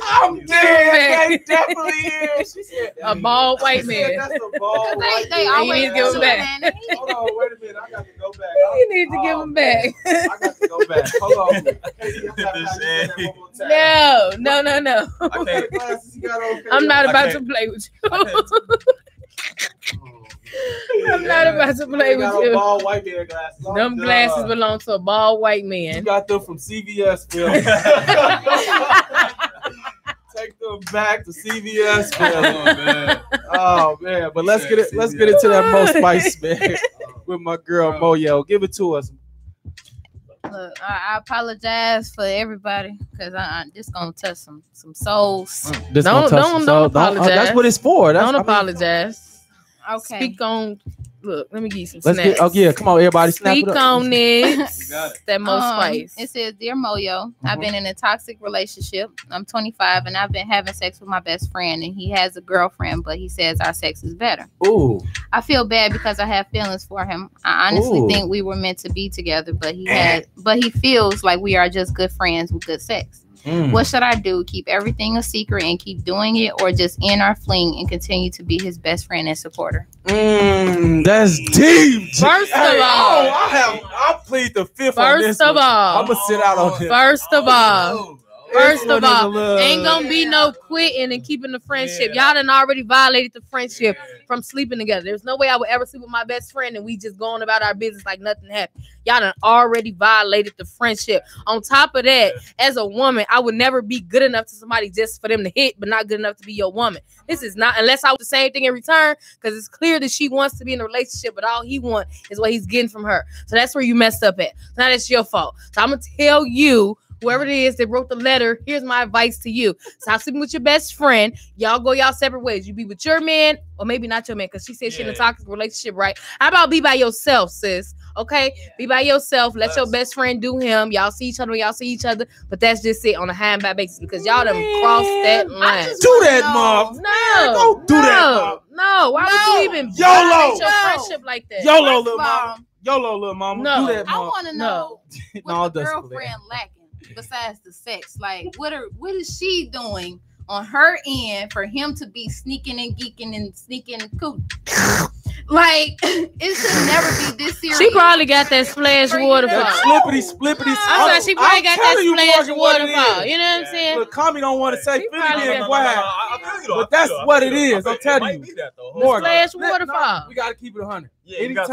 I'm dead. They definitely is. She said, A bald white she said, man. that's a bald They white they man. always need to give 'em do back. it, man. Hold on, wait a minute. I got to go back. You need to give them back. I got to go back. Hold on. Katie, I gotta have you say that one more time. No. I can't. Glasses you got on, I'm not I about to can't- play with you. I can't- I'm not about to play with got you. Bald white man glasses. Them glasses belong to a bald white You man. got them from CVS, Phil. Take them back to CVS, Phil. Oh man, but let's get into that Mo Spice, man. With my girl Moyo. Give it to us. Look, I apologize for everybody because I'm just gonna touch some souls. This Don't- gonna touch don't some soul. apologize. That's what it's for. That's, Don't I mean, apologize. Okay. Speak on. Look, let me give you some let's snaps. get. Oh yeah, come on, everybody, snap Speak it up. on it. got it. That Mo Spice. It says, "Dear Moyo, I've been in a toxic relationship. I'm 25 and I've been having sex with my best friend, and he has a girlfriend, but he says our sex is better. Ooh, I feel bad because I have feelings for him. I honestly Ooh. think we were meant to be together, but he feels like we are just good friends with good sex. mm. What should I do? Keep everything a secret and keep doing it, or just end our fling and continue to be his best friend and supporter?" That's deep. First of Hey, all- I plead the fifth on this First of one. all, I'm gonna sit out on this. First of all, This one is a little- ain't gonna be no quitting and keeping the friendship. Y'all done already violated the friendship from sleeping together. There's no way I would ever sleep with my best friend and we just going about our business like nothing happened. Y'all done already violated the friendship. On top of that, as a woman, I would never be good enough to somebody just for them to hit, but not good enough to be your woman. This is not, unless I want the same thing in return, because it's clear that she wants to be in a relationship, but all he wants is what he's getting from her. So that's where you messed up at. So now that's your fault. So I'm gonna tell you, whoever it is that wrote the letter, here's my advice to you. Stop sleeping with your best friend. Y'all go y'all separate ways. You be with your man, or maybe not your man, because she said she in a toxic relationship, right? How about be by yourself, sis? Okay? Be by yourself. Let your best friend do him. Y'all see each other when y'all see each other, but that's just it on a high and by basis, because y'all done crossed that line. Do that, Mom. No, Don't do that, Mom. no. Why would you even YOLO. violate your No. friendship like that? YOLO, First little of all, mama. YOLO, little mama. No. Do that, I Mom. want to know No, what the that's girlfriend lacking besides the sex. Like, what is she doing on her end for him to be sneaking and geeking and sneaking and cool? Like, it should never be this serious. She probably got that splash waterfall. That splippity. I thought she probably got that telling you, splash Morgan, what it waterfall. is. You know what I'm saying? Look, Tommy don't want to say She Philly probably being got- quiet. But that's what it is. I'm telling you. Morgan, Splash let- waterfall. no, we gotta keep it 100. Yeah, you got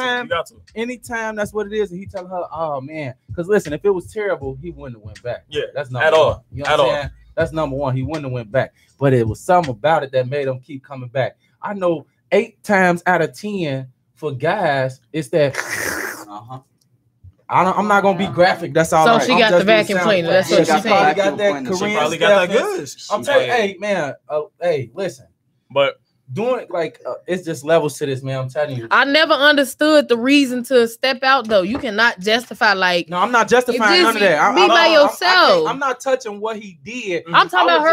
to. Anytime that's what it is, and he telling her, "Oh man," because listen, if it was terrible, he wouldn't have went back. Yeah, that's number at one. all. You know At what I'm all. saying? That's number one. He wouldn't have went back, but it was something about it that made him keep coming back. I know 8 times out of 10 for guys, it's that. I'm not gonna be graphic. That's all. So right. she I'm got just the doing vacuum sound cleaner. effects. That's what Yeah, she she probably said. got that She Korean probably got that stuff. good. I'm telling you, hey man, hey, listen. But doing like it's just levels to this, man. I'm telling you. I never understood the reason to step out though. You cannot justify like. No, I'm not justifying none of that. Be by yourself. I'm not touching what he did. I'm talking about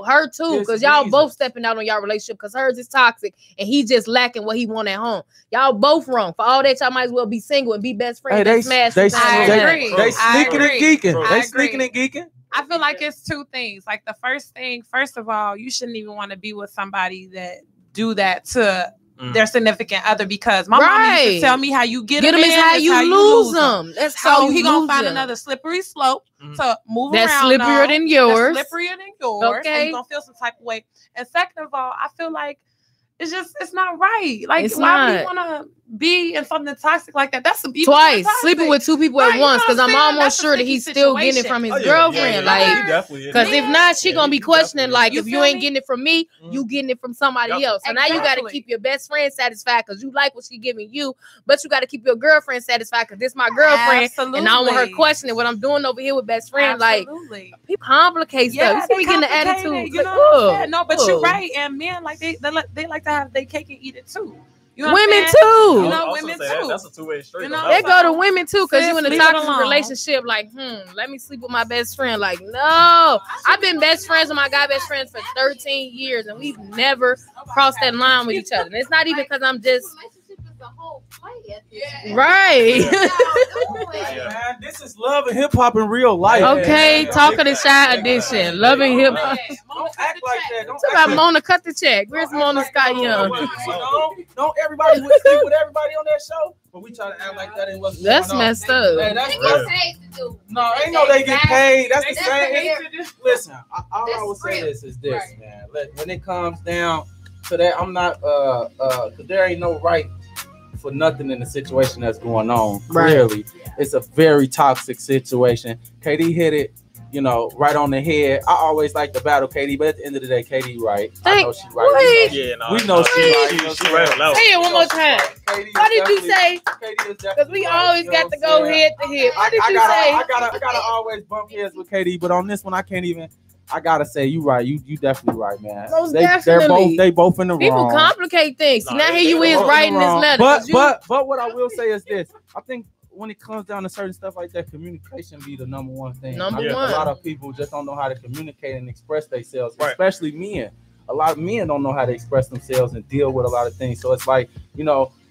her too, because y'all both stepping out on y'all relationship because hers is toxic and he just lacking what he want at home. Y'all both wrong. For all that, y'all might as well be single and be best friends. Hey, they sneaking and geeking. They sneaking and geeking. I feel like it's two things. Like the first of all, you shouldn't even want to be with somebody that do that to their significant other, because my mom used to tell me how you get them is how you lose them. That's how he gonna find another slippery slope to move around. That's slipperier than yours. Okay. And you're gonna feel some type of way. And second of all, I feel like it's not right. Like, why would you want to be in something toxic like that? That's twice sleeping with two people at once, because I'm almost sure that he's still getting it from his girlfriend. Because if not, she gonna be questioning. Like, if you ain't getting it from me, you getting it from somebody else. So now you got to keep your best friend satisfied because you like what she giving you, but you got to keep your girlfriend satisfied because this my girlfriend, and I don't want her questioning what I'm doing over here with best friend. Like, people complicate stuff. You see me getting the attitude. You know, no, but you're right. And men, like they like to have their cake and eat it too. You know women too. You know, women too. That's a two-way street. You know, they go to women too because you in a toxic relationship. Like, let me sleep with my best friend. Like, no, I've been best friends with my guy best friends for 13 years, and we've never crossed that line with each other. And it's not even because I'm just. Right. Man, this is Love and Hip Hop in real life. Okay, Talking to Shy edition. Love and Hip Hop. Don't act like that. It's about Mona. Cut the check. Where's Mona Scott Young? Don't everybody sleep with everybody on that show. But we try to act like that ain't what's going on. That's messed up. Man, that's real. No, ain't no they get paid. That's the same. Listen, all I would say is this, man. When it comes down to that, I'm not because there ain't no right for nothing in the situation that's going on. Clearly, it's a very toxic situation. KD hit it, right on the head. I always like to battle KD, but at the end of the day, KD right. I know she right. We know she right. She right on that. Say it one more time. What did you say? Because we always got to go head to head. What did you say? I gotta always bump heads with KD, but on this one, I can't even. I gotta say, you right. You definitely right, man. They both in the wrong. People complicate things. Now here you is writing this letter. But what I will say is this: I think when it comes down to certain stuff like that, communication be the number one thing. Number one. A lot of people just don't know how to communicate and express themselves, especially men. A lot of men don't know how to express themselves and deal with a lot of things. So it's like,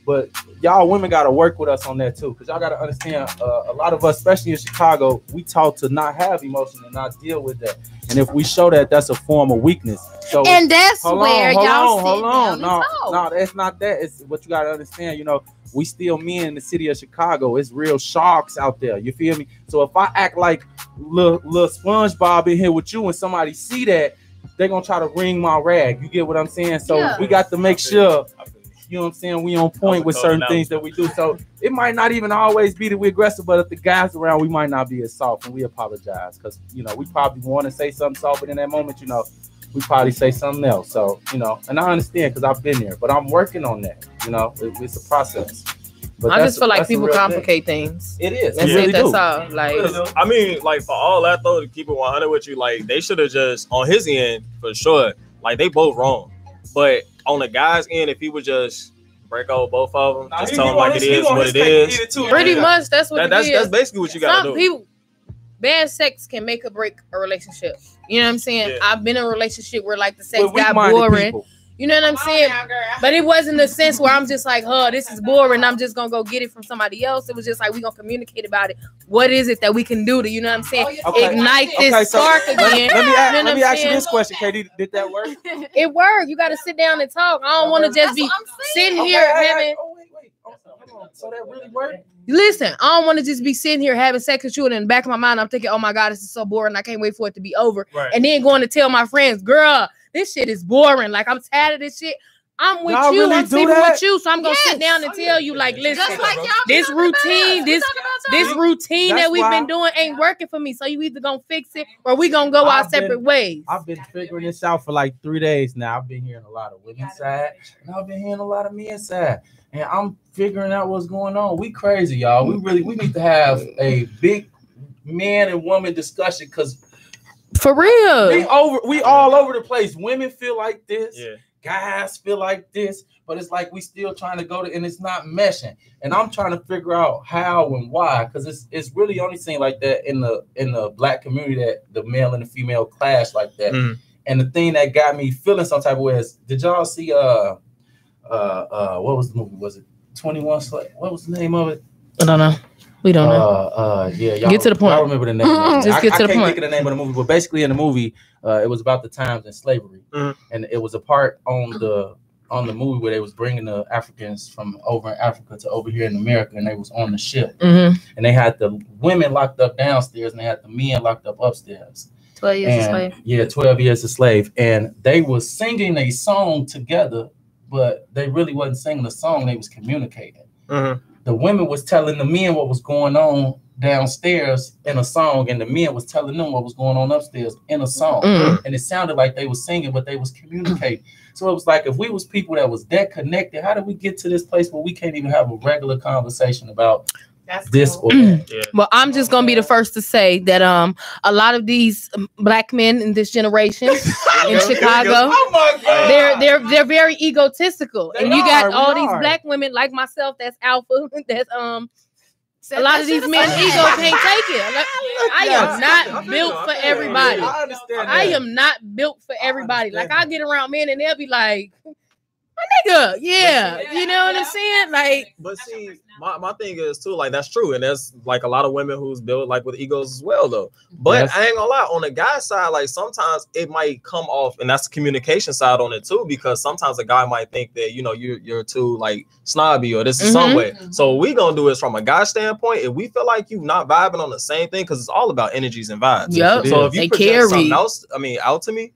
but y'all women got to work with us on that too, because y'all got to understand a lot of us, especially in Chicago, we taught to not have emotion and not deal with that. And if we show that, that's a form of weakness. So and that's where y'all hold on. No, that's not that. It's what you got to understand. We still men in the city of Chicago. It's real sharks out there. You feel me? So if I act like little SpongeBob in here with you and somebody see that, they're going to try to wring my rag. You get what I'm saying? So we got to make sure, you know what I'm saying, we on point with certain things that we do. So it might not even always be that we're aggressive, but if the guys around, we might not be as soft, and we apologize because, we probably want to say something soft, but in that moment, we probably say something else. So, and I understand because I've been there, but I'm working on that. It's a process. But I just feel like people complicate things. It is. That's it. That's all. Like, I mean, like for all that though, to keep it 100 with you, like they should have just on his end for sure. Like they both wrong, but on the guy's end, if he would just break over both of them, just tell them like it is what it is. Pretty much, that's what it is. That's basically what you gotta do. People, bad sex can make or break a relationship. You know what I'm saying? Yeah. I've been in a relationship where like the sex got boring. People. You know what I'm saying? But it wasn't a sense where I'm just like, this is boring. I'm just going to go get it from somebody else. It was just like, we're going to communicate about it. What is it that we can do to, you know what I'm saying? Ignite this spark again. Let me ask you this question, KD. Did that work? It worked. You got to sit down and talk. I don't want to just be sitting here having... So that really worked? Listen, I don't want to just be sitting here having sex with you, and in the back of my mind, I'm thinking, oh my God, this is so boring. I can't wait for it to be over. Right. And then going to tell my friends, girl, this shit is boring. Like, I'm tired of this shit. I'm with you. Really I'm sleeping with you. So I'm going to sit down and tell you, like, listen, this routine, this routine that we've been doing ain't working for me. So you either going to fix it or we going to go our separate ways. I've been figuring this out for like 3 days now. I've been hearing a lot of women's side and I've been hearing a lot of men's side. And I'm figuring out what's going on. We crazy, y'all. We need to have a big man and woman discussion because for real, we all over the place. Women feel like this. Yeah. guys feel like this, but it's like we still trying to go to, and it's not meshing. And I'm trying to figure out how and why, because it's really only seen like that in the black community, that the male and the female clash like that. And the thing that got me feeling some type of way is, did y'all see what was the movie? Was it 21 Slave? What was the name of it? I don't know. We don't know. Yeah, y'all get to the point. I remember the name. Just get to the point. I can't think of the name of the movie, but basically in the movie, it was about the times in slavery, and it was a part on the movie where they was bringing the Africans from over in Africa to over here in America, and they was on the ship, and they had the women locked up downstairs, and they had the men locked up upstairs. 12 years a slave. Yeah, 12 years a slave, and they was singing a song together, but they really wasn't singing a song; they was communicating. The women was telling the men what was going on downstairs in a song, and the men was telling them what was going on upstairs in a song. And it sounded like they was singing, but they was communicating. So it was like, if we was people that was that connected, how did we get to this place where we can't even have a regular conversation about this or that? Well, I'm just gonna be the first to say that a lot of these black men in this generation in Chicago, they're very egotistical, and you got all these black women like myself that's alpha, that's a lot of these men's ego can't take it. I am not built for everybody. I am not built for everybody. Like, I get around men and they'll be like, my nigga, yeah, you know what I'm saying? Like, but see, my thing is too, like, that's true, and there's like a lot of women who's built like with egos as well, though. But I ain't gonna lie, on the guy side, like sometimes it might come off, and that's the communication side on it too, because sometimes a guy might think that, you know, you're too like snobby or this is some way. So what we gonna do is, from a guy standpoint, if we feel like you not vibing on the same thing, because it's all about energies and vibes. So if you present something else, I mean, out to me,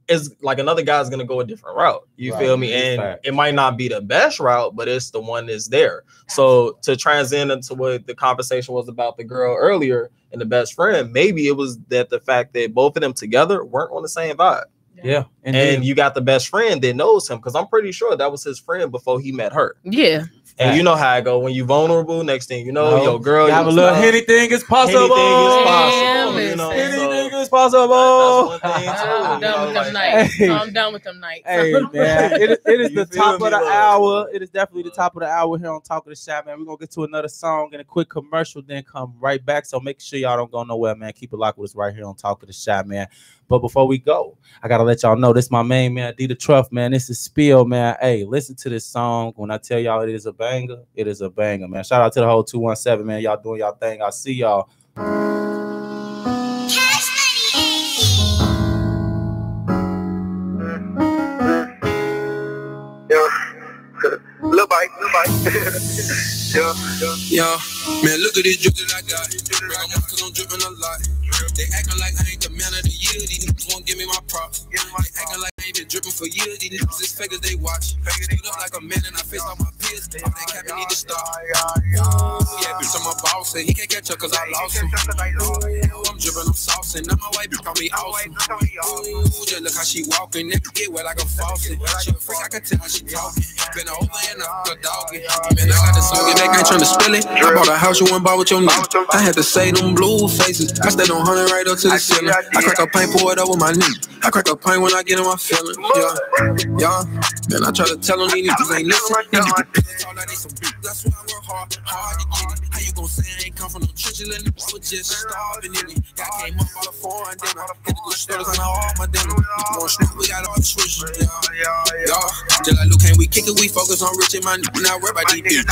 is like another guy's gonna go a different route. You feel me? And it might not be the best route, but it's the one that's there. So to transcend into what the conversation was about the girl earlier and the best friend, maybe it was that the fact that both of them together weren't on the same vibe. And you got the best friend that knows him, because I'm pretty sure that was his friend before he met her. And you know how I go when you vulnerable. Next thing you know, your girl, you have a little anything is possible. You know, anything is possible. I'm done with them nights. I'm done with them nights. Hey man, it is the top of the hour. It is definitely the top of the hour here on Talk of the Shop, man. We're gonna get to another song and a quick commercial, then come right back. So make sure y'all don't go nowhere, man. Keep it locked with us right here on Talk of the Shop, man. But before we go, I gotta let y'all know this is my main man, D the Truff, man. This is Spill, man. Hey, listen to this song. When I tell y'all it is a banger, it is a banger, man. Shout out to the whole 217, man. Y'all doing y'all thing. I'll see y'all. Lil' bite. Yeah, man, look at this drip that I got. Bring them up cause I'm dripping a lot. They acting like I ain't the man of the year. These niggas won't give me my props. They acting like I ain't been dripping for years. These niggas is fake as they watch. Stood up like a man and I face all my peers. They capping need to stop. Yeah, bitch, I'm a boss and he can't catch up cause I lost him. I'm dripping, I'm saucing. Now my wife call me awesome. Just look how she walking. Never get wet like a faucet. She a freak, I can tell how she talking. Been over and I'm a doggy. Man, I got the song, get back, I ain't trying to spill it. I bought a house, you went by with your name. I had to say them blue faces. I stayed on 100 right up to the ceiling. I crack a pint, pour it over my knee. I crack a pint when I get in my feeling. Yeah. Man, I try to tell them these niggas ain't listening. That's why I work hard to get it. How you gon' say I ain't come from no trenches? I was just starving in it. I came up out of foreign dinner. Hit the good stores and all my dinner. One snoop, we got all the switch. Just like Luke, can't we kick it? We focus on rich and my niggas. Not worry about these bitches.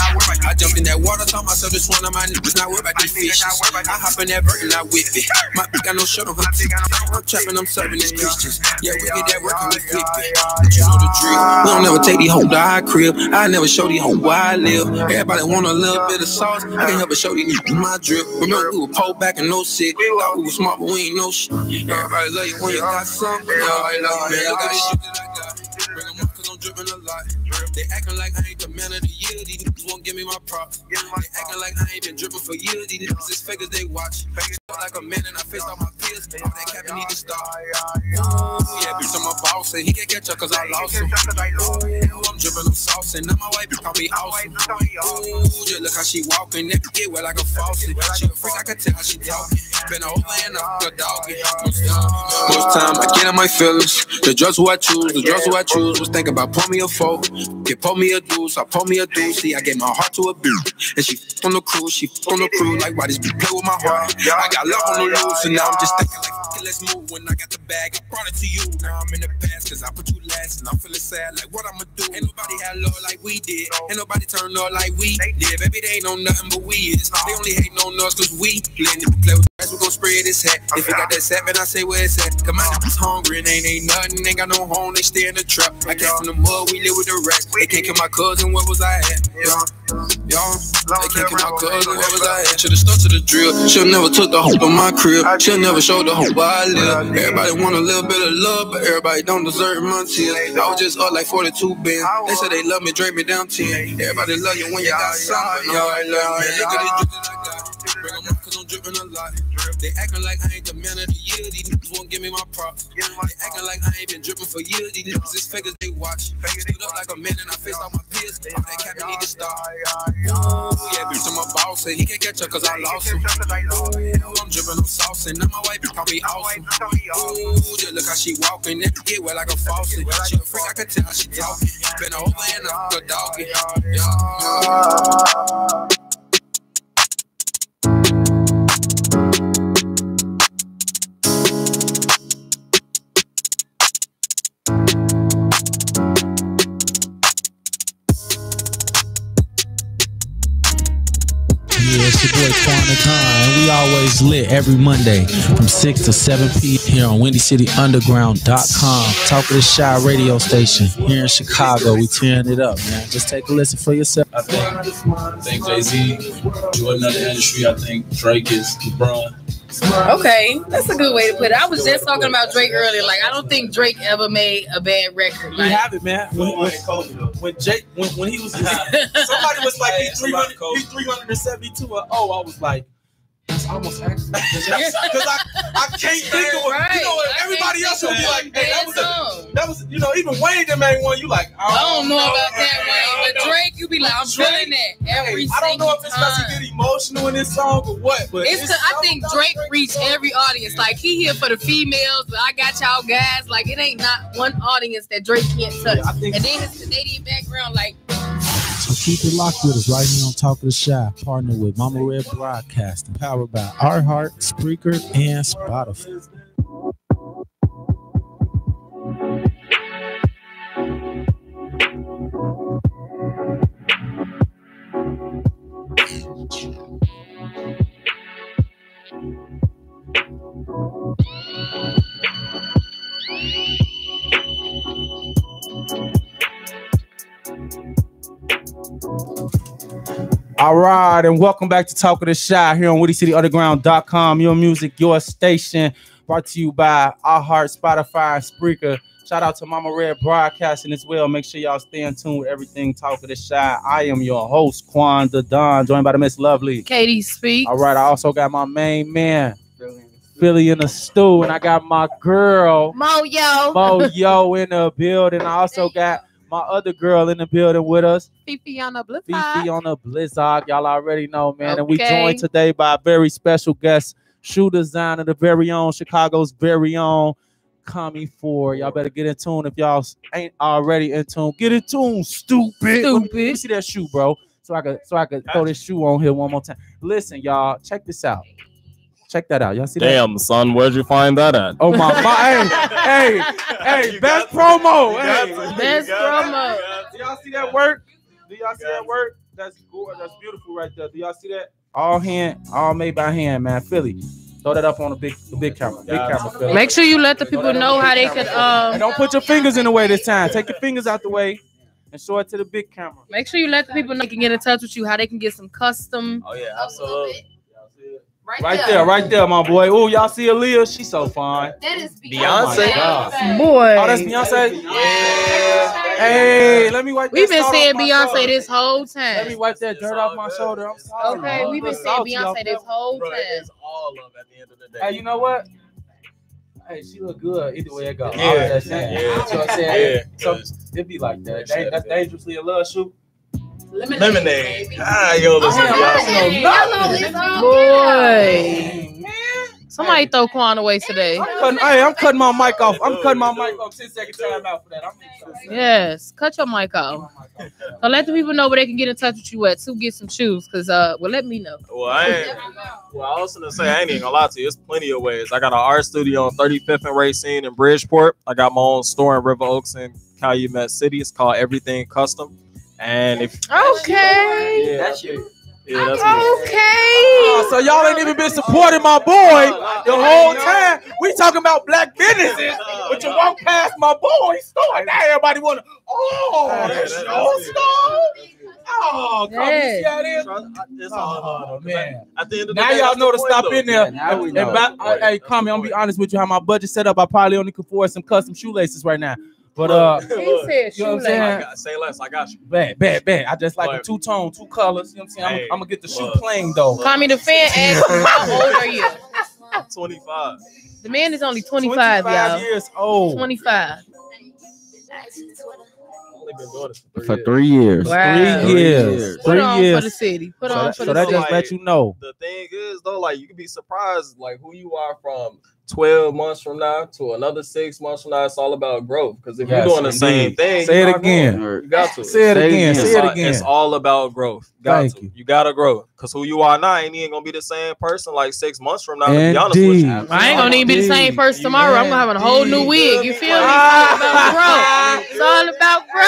I jumped in that water, told myself this one of my niggas. Not worry about these fishes. I hop in that bird and I whip it. My bitch got no shirt on her teeth. I'm trapping, I'm serving these Christians. Yeah, we get that work and we flip it. But you know the drill. We don't never take these hoes to our crib. I never show these hoes where I live. Everybody want a little bit of sauce. I can't help but show these niggas my drip. Remember we were pulled back and no sick. Thought we were smart, but we ain't no shit. Everybody love you when you got something. Man, look at this shit that I got. Bring them up cause I'm dripping a lot. They acting like I ain't the man of the year. These niggas niggas won't give me my props. They acting like I ain't been dripping for years. These niggas is fake as they watch. Like a man and I faced all my peers. All that capping need to stop. Yeah, bitch, I'm a boss and he can't catch up cause I lost him. I'm dripping, I'm sauce and now my wife call me awesome. Just look how she walking, never get wet like a faucet. She a freak, I can tell how she talking. Been over and I fuck a dog. Most time I get in my feelings. The drugs who I choose, the drugs who I choose was thinking about pull me a four. Get pull me a deuce, I pull me a deuce. See, I gave my heart to a bitch. And she on the cruise, she on the crew. Like, why this bitch play with my heart? I got love on the loose, and now I'm just thinking like, let's move. When I got the bag, I brought it to you. Now I'm in the past, cause I put you last. And I'm feeling sad, like what I'ma do? Ain't nobody had love like we did. Ain't nobody turned up like we did. Baby, they ain't know nothing but we is. They only hate on us cause we letting it play with us. We gon' spray this hat. If you got that set, man, I say where it's at. Come on, niggas hungry and ain't nothing. Ain't got no home, they stay in the trap. I came from the mud, we live with the rest. They can't kill my cousin, where was I at? They can't kill my cousin, where was I at? Should've stuck to the drill. Should've never took the hope of my crib. Should've never showed the hope where I live. Everybody want a little bit of love, but everybody don't deserve my tears. I was just up like 42 bins. They said they love me, drape me down 10. Everybody love you when you got something. Yo, I love me. Look at this drip that I got. Bring them up cause I'm dripping a lot. They acting like I ain't the man of the year. These niggas won't give me my props. They acting like I ain't been dripping for years. These niggas is fake as they watch. Stood up like a man and I faced all my peers. All that capping need to stop. Yeah, bitch, I'm a boss and he can't catch up cause I lost him. I'm dripping, I'm sauce and now my wife call me awesome. Just look how she walking, never get wet like a faucet. She a freak, I can tell how she talking. Been over and I fuck a doggy. Yeah, it's your boy Quan the Don, and we always lit every Monday from 6 to 7 p.m. here on WindyCityUnderground.com. Talk of the Shy radio station here in Chicago. We tearing it up, man. Just take a listen for yourself. I think Jay-Z, Jordan of the industry. I think Drake is LeBron. Okay, that's a good way to put it. I was just talking about Drake earlier. Like, I don't think Drake ever made a bad record. We have it, man. When he was somebody was like he's 372 and I was like, that's almost accurate. Because I can't think of it. Right. You know, everybody else will be like, hey, that was even Wayne that made one. You like, I don't know about that Wayne, but Drake, you be like, I'm feeling that every single time. I don't know if it's because he get emotional in this song or what, but I think Drake reached every audience. Like, he here for the females, but I got y'all guys. Like, it ain't not one audience that Drake can't touch. And then his Canadian background, like. So keep it locked with us right here on Talk of the Shy, partnered with Mama Red Broadcasting, powered by iHeart, Spreaker, and Spotify. All right, and welcome back to Talk of the Shy here on WindyCityUnderground.com. Your music, your station, brought to you by iHeart, Spotify, and Spreaker. Shout out to Mama Red Broadcasting as well. Make sure y'all stay in tune with everything Talk of the Shy. I am your host, Quan the Don, joined by the Miss Lovely. Katie Speak. All right, I also got my main man, Philly in the stew, and I got my girl, Mo-Yo in the building. I also got my other girl in the building with us, Fifi on the Blizzard. Fifi on the Blizzard. Y'all already know, man. Okay. And we joined today by a very special guest, shoe designer, the very own, Chicago's very own, Kami Ford. Y'all better get in tune if y'all ain't already in tune. Get in tune, stupid. Let me see that shoe, bro. So I could throw this shoe on here one more time. Listen, y'all, check this out. Check that out. Y'all see that? Damn, son, where'd you find that at? Oh my hey, best promo. Best promo. Do y'all see that work? That's cool. That's beautiful right there. Do y'all see that? All made by hand, man. Philly. Throw that up on the big camera. Big camera, Philly. Make sure you let the people know how they could and don't put your fingers in the way this time. Take your fingers out the way and show it to the big camera. Make sure you let the people know they can get in touch with you, how they can get some custom. Oh yeah, absolutely. Right there, my boy. Oh, y'all see Aaliyah? She's so fine. That is Beyonce. Oh Boy. Oh, that's Beyonce? Yeah. Hey, let me wipe We've that been salt saying off my Beyonce shoulder. this whole Let time. me wipe that dirt off my shoulder. I'm sorry. Okay, we've been saying Beyonce this whole time. It's all of at the end of the day. Hey, you know what? Hey, she look good either way it goes. Yeah. You know what I'm saying? Yeah. So it be like that. That's dangerously a love shoot. Lemonade. Ah, yo, listen to Boy. Somebody throw Quan away today. I'm cutting my mic off. I'm cutting my mic off. 10-second time out for that. Yes, cut your mic off. So let the people know where they can get in touch with you at to get some shoes. Cause let me know. Well, I was gonna say I ain't even gonna lie to you. There's plenty of ways. I got an art studio on 35th and Racine in Bridgeport. I got my own store in River Oaks in Calumet City. It's called Everything Custom. And if okay, that's you. Yeah, that's okay. So y'all ain't even been supporting my boy the whole time. We talking about black businesses, but you walk past my boy's store. Now everybody wanna. Oh, that's your store. Oh, come Yeah. see how it is. It's all man. At the end of the Now day, y'all that's know the to point, stop though. in there. now we know. Hey, come here. I'm gonna be honest with you. How my budget set up, I probably only could afford some custom shoelaces right now. But He said you know what I'm shoelace. saying? Say less. I got you. Bad. I just like But- the two-tone, two colors. You know what I'm saying? Hey, I'm gonna get the shoe look. plain though. Call me the fan. Ask me how old are you? 25. The man is only 25, y'all. years old. 25. Only been doing this For 3 years. Wow. 3 years. Put 3 on years. for the city. Put So on that, for so the that city. just let you know. The thing is, though, like you can be surprised, like who you are from 12 months from now to another 6 months from now. It's all about growth. Because if Yes, you're doing the same indeed. thing, Say you're it not again. growing. You got to Say it again. Say it again. It's all about growth. Thank you. You gotta grow. Because who you are now ain't even gonna be the same person like 6 months from now. To be honest with you. Indeed. I ain't gonna even be the same person tomorrow. I'm gonna have a whole new wig. You feel me? It's all about growth. It's all about growth.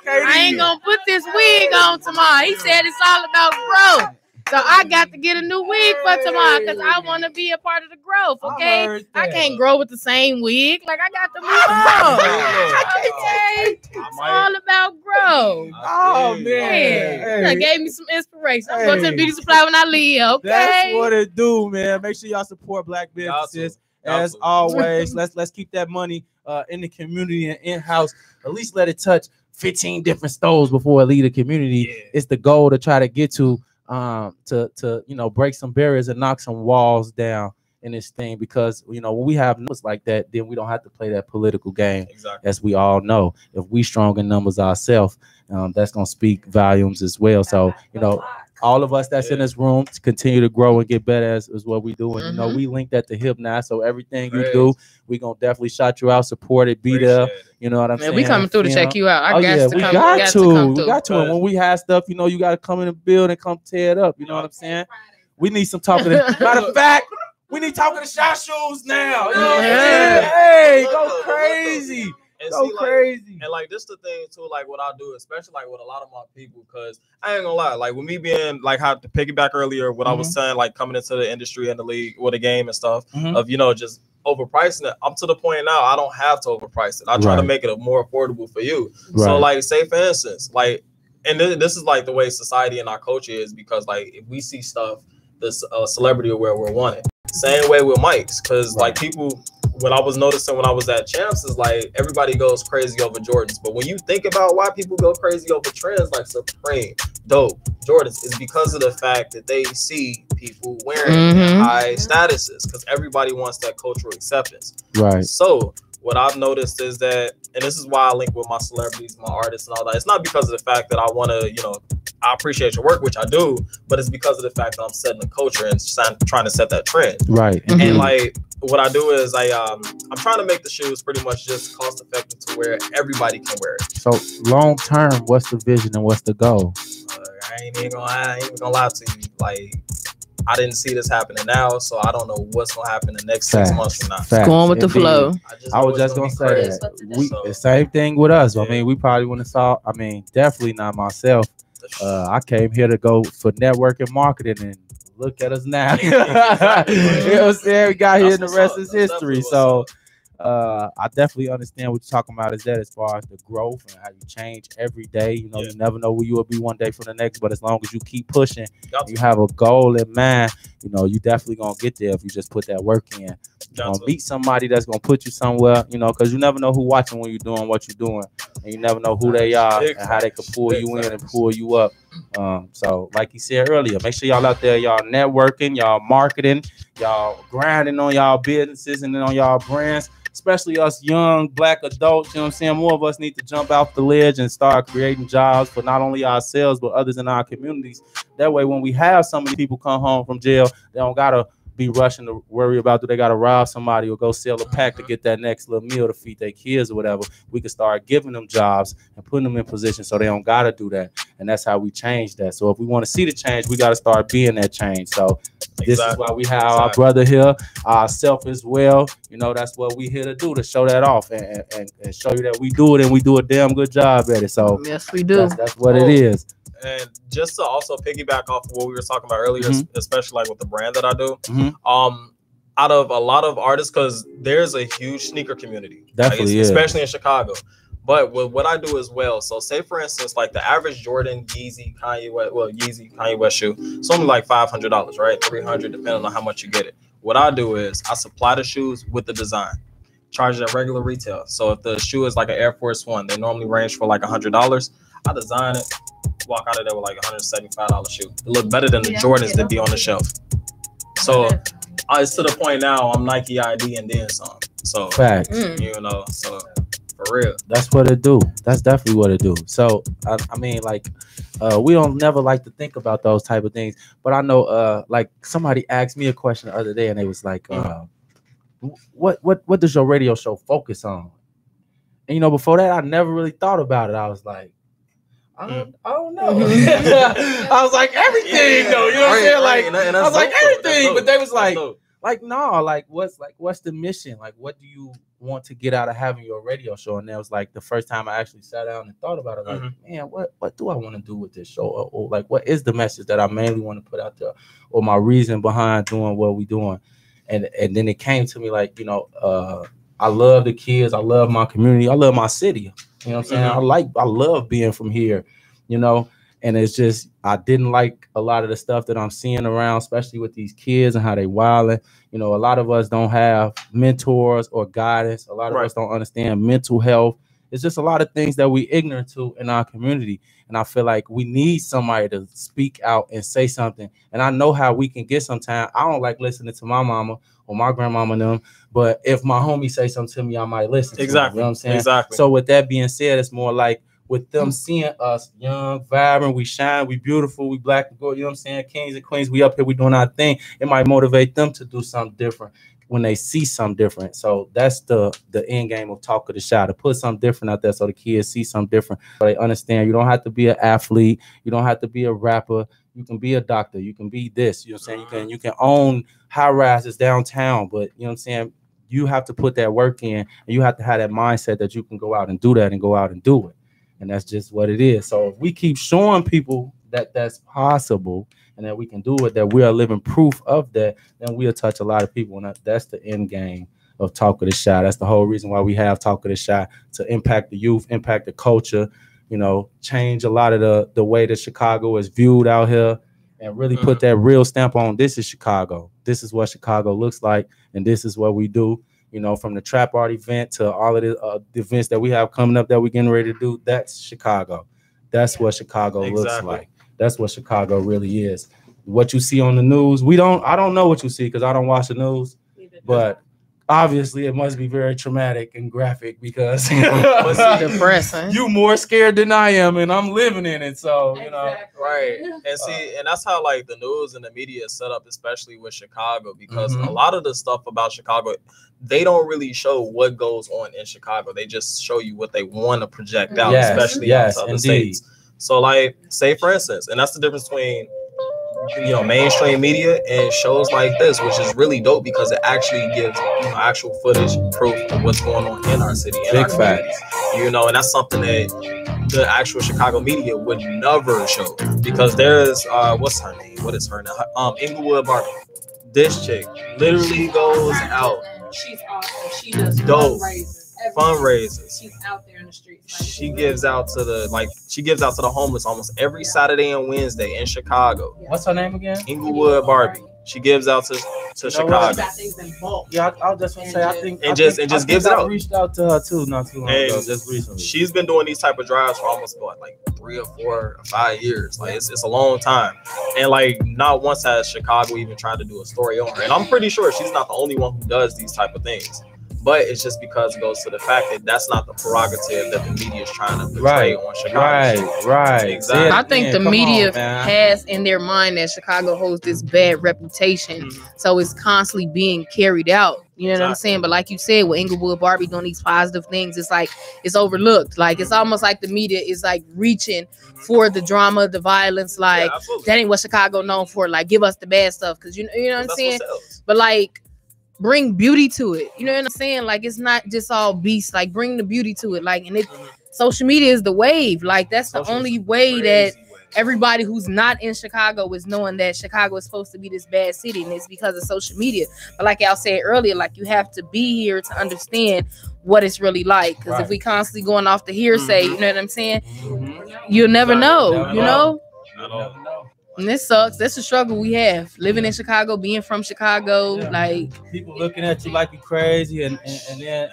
I ain't gonna put this wig on tomorrow. He said it's all about growth. So I got to get a new wig for tomorrow because I want to be a part of the growth. Okay, I can't grow with the same wig. Like I got to move on. Okay, it's all about growth. Oh man, Man, that gave me some inspiration. I'm going to the Hey. beauty supply when I leave. Okay, that's what it do, man. Make sure y'all support black businesses. As always, let's keep that money in the community and in-house. At least let it touch 15 different stores before it leave the community. Yeah. It's the goal to try to get to break some barriers and knock some walls down in this thing, because when we have numbers like that, then we don't have to play that political game. Exactly. As we all know, if we strong in numbers ourselves, that's gonna speak volumes as well. So all of us that's in this room to continue to grow and get better is what we do. And we linked at the hip now, so everything you do, we gonna definitely shout you out, support it, be there. You know what I'm saying? we coming through to check you out. I got to we come. got to. come We through. got to. And when we have stuff, you got to come in the building and come tear it up. You know what I'm saying? We need some talking. Matter of fact, we need talking to shot shoes now. You know what I'm saying? Hey, go crazy. And Go see, crazy. And like this the thing too, like what I do, especially like with a lot of my people, because I ain't gonna lie, like with me being like how to piggyback earlier, what I was saying, like coming into the industry and the league or the game and stuff, of just overpricing it. I'm to the point now I don't have to overprice it. I try to make it more affordable for you. So like say for instance, like, and this is like the way society and our culture is, because like if we see stuff, this celebrity or where we're wanted. Same way with mics, because like people, what I was noticing when I was at Champs is like everybody goes crazy over Jordans, but when you think about why people go crazy over trends like Supreme, Dope, Jordans, it's because of the fact that they see people wearing high statuses, because everybody wants that cultural acceptance. Right. So what I've noticed is that, and this is why I link with my celebrities, my artists and all that, it's not because of the fact that I want to, I appreciate your work, which I do, but it's because of the fact that I'm setting the culture and trying to set that trend. Right. And like what I do is I'm trying to make the shoes pretty much just cost effective to where everybody can wear it. So long term, what's the vision and what's the goal? I ain't even gonna lie to you. Like I didn't see this happening now, so I don't know what's gonna happen the next 6 months from now. Facts. Going with the flow. I was just gonna say that. The same thing with us. I mean, we probably wouldn't have saw. I mean, definitely not myself. I came here to go for networking marketing, and look at us now. You know what I'm saying? We got here, and the rest is history. So I definitely understand what you're talking about. Is that as far as the growth and how you change every day? You know, you never know where you will be one day from the next. But as long as you keep pushing, you have a goal in mind. You know, you definitely gonna get there if you just put that work in. You're gonna meet somebody that's gonna put you somewhere. You know, because you never know who watching when you're doing what you're doing, and you never know who they are and how they can pull you in and pull you up. So like you said earlier, make sure y'all out there, y'all networking, y'all marketing, y'all grinding on y'all businesses and then on y'all brands, especially us young black adults. You know what I'm saying? More of us need to jump off the ledge and start creating jobs for not only ourselves but others in our communities. That way, when we have so many people come home from jail, they don't gotta be rushing to worry about do they gotta rob somebody or go sell a pack to get that next little meal to feed their kids or whatever. We can start giving them jobs and putting them in position so they don't gotta do that. And that's how we change that. So if we want to see the change, we gotta start being that change. So this is why we have our brother here, ourselves as well. You know, that's what we here to do, to show that off and show you that we do it and we do a damn good job at it. So yes, we do. That's what it is. And just to also piggyback off of what we were talking about earlier, especially like with the brand that I do, out of a lot of artists, because there's a huge sneaker community, definitely, especially in Chicago. But with what I do as well, so say for instance, like the average Jordan, Yeezy, Kanye West shoe, it's only like $500, right? $300, depending on how much you get it. What I do is I supply the shoes with the design, charge it at regular retail. So if the shoe is like an Air Force One, they normally range for like $100. I design it, walk out of there with like $175 shoe. It look better than the Jordans that be on the shelf. So it's to the point now I'm Nike ID and then some. So you know, so for real, that's what it do. That's definitely what it do. So I mean, like we don't never like to think about those type of things, but I know like somebody asked me a question the other day and they was like, what does your radio show focus on? And you know, before that I never really thought about it. I was like, I don't know. I was like, everything though, you know what I'm saying? Like, I was like, everything, but they was like, no, like what's the mission? Like, what do you want to get out of having your radio show? And that was like the first time I actually sat down and thought about it. Like, man, what do I want to do with this show? Or like, what is the message that I mainly want to put out there, or my reason behind doing what we doing? And then it came to me like, you know, I love the kids, I love my community, I love my city. You know what I'm saying? I love being from here, you know, and it's just, I didn't like a lot of the stuff that I'm seeing around, especially with these kids and how they wilding. You know, a lot of us don't have mentors or guidance. A lot of us don't understand mental health. It's just a lot of things that we ignorant to in our community. And I feel like we need somebody to speak out and say something. And I know how we can get sometimes. I don't like listening to my mama or my grandmama and them, but if my homie say something to me, I might listen. Exactly. You know what I'm saying? Exactly. So with that being said, it's more like with them seeing us young, vibrant, we shine, we beautiful, we black and gold, you know what I'm saying? Kings and queens, we up here, we doing our thing. It might motivate them to do something different when they see something different. So that's the end game of Talk of the Shot, to put something different out there so the kids see something different. So they understand you don't have to be an athlete, you don't have to be a rapper, you can be a doctor, you can be this, you know what I'm saying? You can own high rises downtown, but you know what I'm saying? You have to put that work in, and you have to have that mindset that you can go out and do that and go out and do it. And that's just what it is. So if we keep showing people that that's possible and that we can do it, that we are living proof of that, then we'll touch a lot of people. And that's the end game of Talk of the Shot. That's the whole reason why we have Talk of the Shot, to impact the youth, impact the culture, you know, change a lot of the way that Chicago is viewed out here, and really put that real stamp on, this is Chicago. This is what Chicago looks like, and this is what we do. You know, from the Trap Art event to all of the events that we have coming up that we're getting ready to do, that's Chicago. That's what Chicago looks like. That's what Chicago really is. What you see on the news, I don't know what you see because I don't watch the news, but obviously it must be very traumatic and graphic because depressing. You more scared than I am, and I'm living in it. So you know, right? And see, and that's how like the news and the media is set up, especially with Chicago, because a lot of the stuff about Chicago, they don't really show what goes on in Chicago. They just show you what they want to project out, especially outside the states. So, like, say for instance, and that's the difference between, you know, mainstream media and shows like this, which is really dope because it actually gives, you know, actual footage, proof of what's going on in our city, in our communities. You know, and that's something that the actual Chicago media would never show, because there's what's her name? What is her name? Inglewood Barbie. This chick literally goes out she's awesome. She does dope fundraisers. She's out there in the streets. Like, she gives out to the homeless almost every Saturday and Wednesday in Chicago. What's her name again? Inglewood Barbie. She gives out to Chicago. Yeah, I was just gonna say, I think gives it out. I reached out to her too, not too long ago, just recently. She's been doing these type of drives for almost like 3 or 4 or 5 years. Like it's a long time, and like not once has Chicago even tried to do a story on her. And I'm pretty sure she's not the only one who does these type of things. But it's just because it goes to the fact that that's not the prerogative that the media is trying to portray on Chicago. Right. Exactly. I think the media has in their mind that Chicago holds this bad reputation, so it's constantly being carried out. You know what I'm saying? But like you said, with Inglewood Barbie doing these positive things, it's like it's overlooked. Like it's almost like the media is like reaching for the drama, the violence. Like that ain't what Chicago known for. Like give us the bad stuff, because you know what I'm saying. But like, bring beauty to it. You know what I'm saying? Like it's not just all beast. Like bring the beauty to it. Like, and social media is the wave. Like that's the only way that everybody who's not in Chicago is knowing that Chicago is supposed to be this bad city, and it's because of social media. But like y'all said earlier, like you have to be here to understand what it's really like. Because if we constantly going off the hearsay, you know what I'm saying? You'll never know. You know. And this sucks. That's a struggle we have living in Chicago, being from Chicago. Like people looking at you like you crazy, and then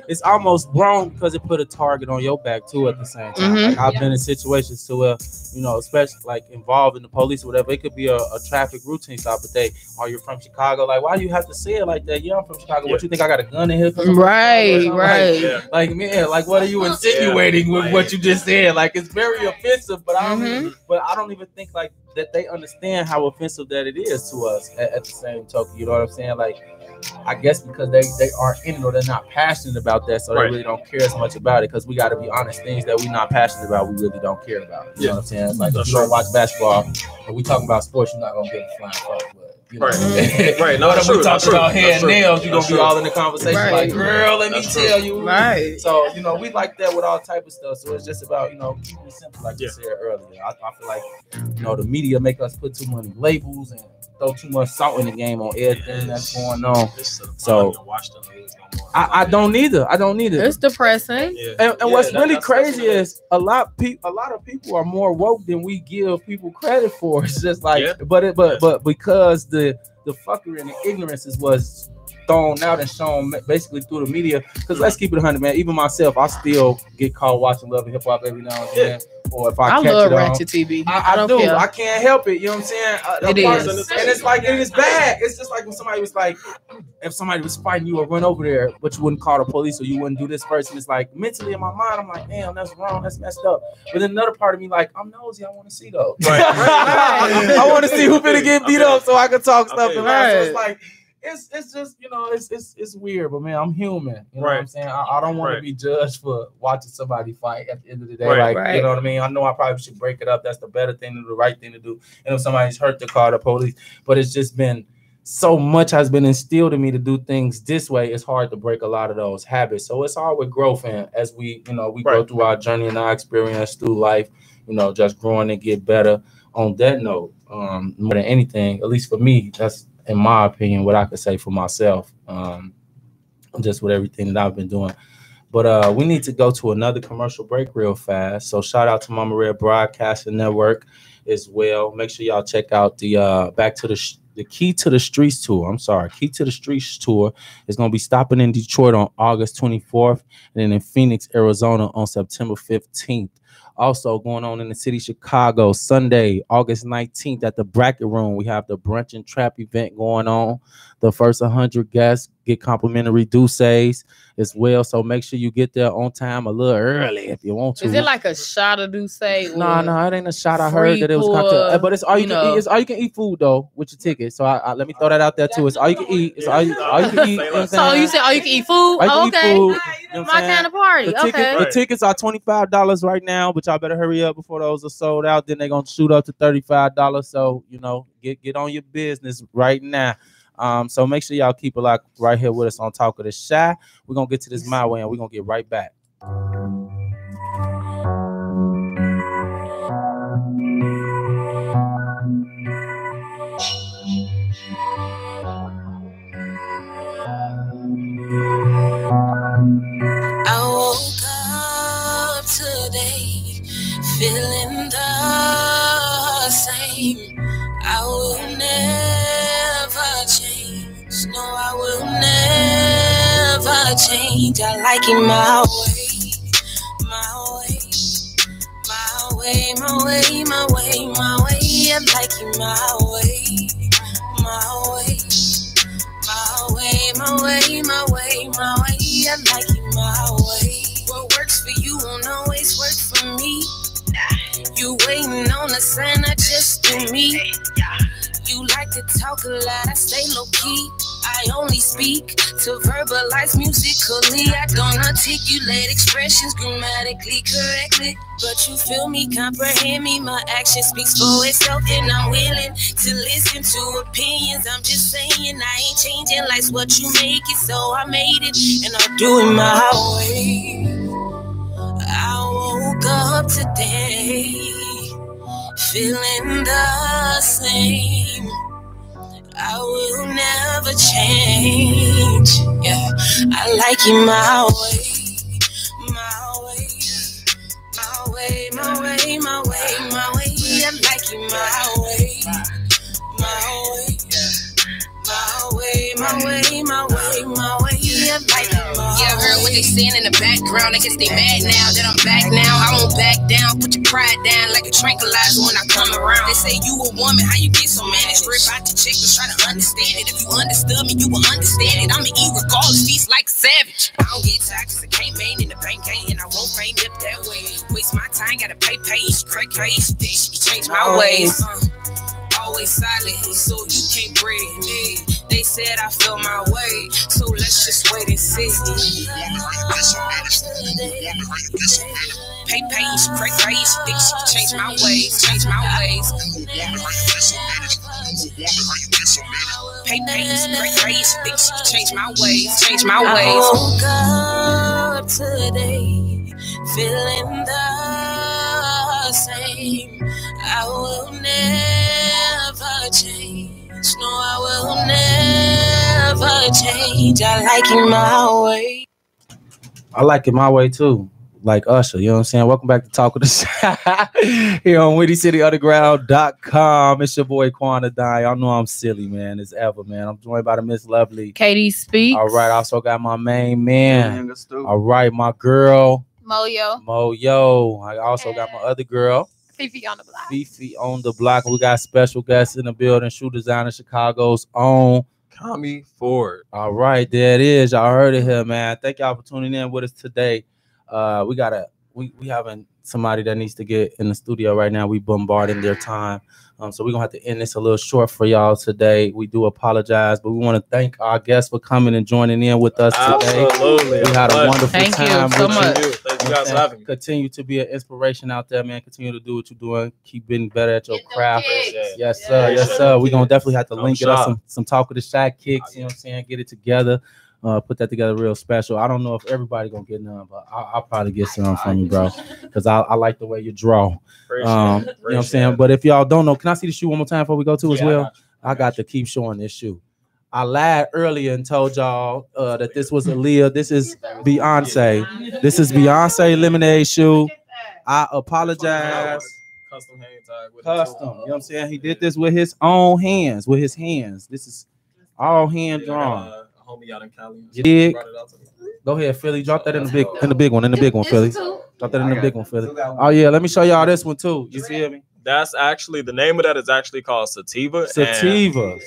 it's almost wrong because it put a target on your back too at the same time. Like I've been in situations to where, you know, especially like involved in the police or whatever. It could be a traffic routine stop, but you're from Chicago. Like, why do you have to say it like that? Yeah, I'm from Chicago. What you think I got a gun in here? Right. Like man, like what are you insinuating with what you just said? Like it's very offensive, but I don't even think like that they understand how offensive that it is to us at the same token. You know what I'm saying? Like, I guess because they aren't in it or they're not passionate about that, so they really don't care as much about it. Because we got to be honest, things that we're not passionate about, we really don't care about. You know what I'm saying? Like if you don't watch basketball and we talking about sports, you're not gonna get a flying fuck. You know? Right. No, if we talking about hair and nails, you're gonna be all in the conversation. Like, girl, let me tell you. Right. So, you know, we like that with all type of stuff. So it's just about, you know, keeping it simple, like you said earlier. I feel like, you know, the media make us put too many labels and throw too much salt in the game on everything that's going on. So I don't either. It's depressing. And what's really crazy is a lot of people are more woke than we give people credit for. It's just like, but because the fuckery and the ignorance is what's thrown out and shown basically through the media. Because let's keep it 100, man. Even myself, I still get caught watching Love and Hip Hop every now and then. Or if I catch love it Ratchet TV. I don't do. care. I can't help it. You know what I'm saying? It is. And it's like, it is bad. It's just like when somebody was like, if somebody was fighting you or run over there, but you wouldn't call the police or you wouldn't do this first. And it's like, mentally in my mind, I'm like, damn, that's wrong. That's messed up. But then another part of me like, I'm nosy. I want to see though. I want to see who finna get beat up so I can talk stuff. So it's like, it's just, you know, it's weird, but man, I'm human. You know what I'm saying? I don't want to be judged for watching somebody fight at the end of the day. You know what I mean? I know I probably should break it up. That's the better thing to do, the right thing to do. And if somebody's hurt, to call the police. But it's just been so much has been instilled in me to do things this way. It's hard to break a lot of those habits. So it's hard with growth, and as we, you know, we go through our journey and our experience through life, you know, just growing and get better. On that note, more than anything, at least for me, that's in my opinion, what I could say for myself, just with everything that I've been doing. But we need to go to another commercial break real fast. So shout out to Mama Red Broadcasting Network as well. Make sure y'all check out the Back to the Key to the Streets tour. Key to the Streets tour is going to be stopping in Detroit on August 24th and then in Phoenix, Arizona on September 15th. Also going on in the city of Chicago, Sunday, August 19th at the Bracket Room. We have the Brunch and Trap event going on. The first 100 guests get complimentary Douces as well. So make sure you get there on time, a little early if you want to. Is it like a shot of Douce? No, it ain't a shot. I heard that it was cocktail, but it's all you can eat. It's all you can eat food though with your ticket. So I let me throw that out there too. It's all you can eat. It's all you can eat. So you said all you can eat food? Okay. You know my kind of party. The tickets are $25 right now, but y'all better hurry up before those are sold out. Then they're gonna shoot up to $35. So you know, get on your business right now. So make sure y'all keep it locked right here with us on Talk of the Shy. We're gonna get to this my way and we're gonna get right back. same. I will never change. No, I will never change. I like it my way, my way, my way, my way, my way, my way. I like it my way, my way, my way, my way, my way, my way. I like it my way. What works for you won't always work for me. You waiting on a sign, I just do me. You like to talk a lot, I stay low key. I only speak to verbalize musically. I don't articulate expressions grammatically correctly. But you feel me, comprehend me. My action speaks for itself, and I'm willing to listen to opinions. I'm just saying I ain't changing. Life's what you make it, so I made it, and I'll do it my way. I woke up today feeling the same. I will never change. Yeah, I like it my way, my way, my way, my way, my way, my way. I like it my way, my way, my way, my way, my way, my way. I like it my way. Yeah, I heard what they saying in the background. I guess they mad now that I'm back now. I won't back down. Put your pride down like a tranquilizer when I come around. They say you a woman, how you get so managed? Rip out your chick, but try to understand it. If you understood me, you will understand it. I'm an E regardless, feast like a savage. I don't get tired cause I can't main in the bank, and I won't frame up that way. Waste my time, gotta pay, crazy, change my ways. Always silent, so you can't break me. They said I feel my way, so let's just wait and see. Pay, crazy, change my ways, change my ways. Pay, crazy, change my ways, change my ways. I woke up today feeling the same. I will never change. No, I will never change. I like it my way. I like it my way too. Like Usher, you know what I'm saying? Welcome back to Talk of the Shy here on WindyCityUnderground.com. It's your boy Quanadine. Y'all know I'm silly, man, as ever, man. I'm joined by the Miss Lovely. Katie Speaks. All right, I also got my main man. All right, my girl. Moyo. I also got my other girl. Fifi on the block. Fifi on the block. We got special guests in the building. Shoe designer, Chicago's own Kami Ford. All right, there it is. Y'all heard it here, man. Thank y'all for tuning in with us today. We having somebody that needs to get in the studio right now. We bombarding their time. So we're gonna have to end this a little short for y'all today. We do apologize, but we want to thank our guests for coming and joining in with us today. Absolutely. We had a wonderful Thank time. you so with much. Thank you guys for having me. Continue to be an inspiration out there, man. Continue to do what you're doing. Keep getting better at your craft. Yes, sir. Yes, sir. We're gonna definitely have to link it up some Talk of the Shy kicks. You know what I'm saying? Get it together. Put that together real special. I don't know if everybody gonna get none, but I'll probably get some from you, bro, because I like the way you draw. You know what I'm saying? But if y'all don't know, can I see the shoe one more time before we go to as well? I got to keep showing this shoe. I lied earlier and told y'all that this was Aaliyah. This is Beyonce. This is Beyonce lemonade shoe. I apologize. Custom hang tag with Custom. You know what I'm saying? He did this with his own hands. With his hands. This is all hand drawn. Homie out in Cali. You dig? Go ahead, Philly. Drop that in the big one, Philly. Drop that in the big one, Philly. Oh yeah, let me show y'all this one too. You feel me? That's actually the name of that is actually called Sativa. Sativa.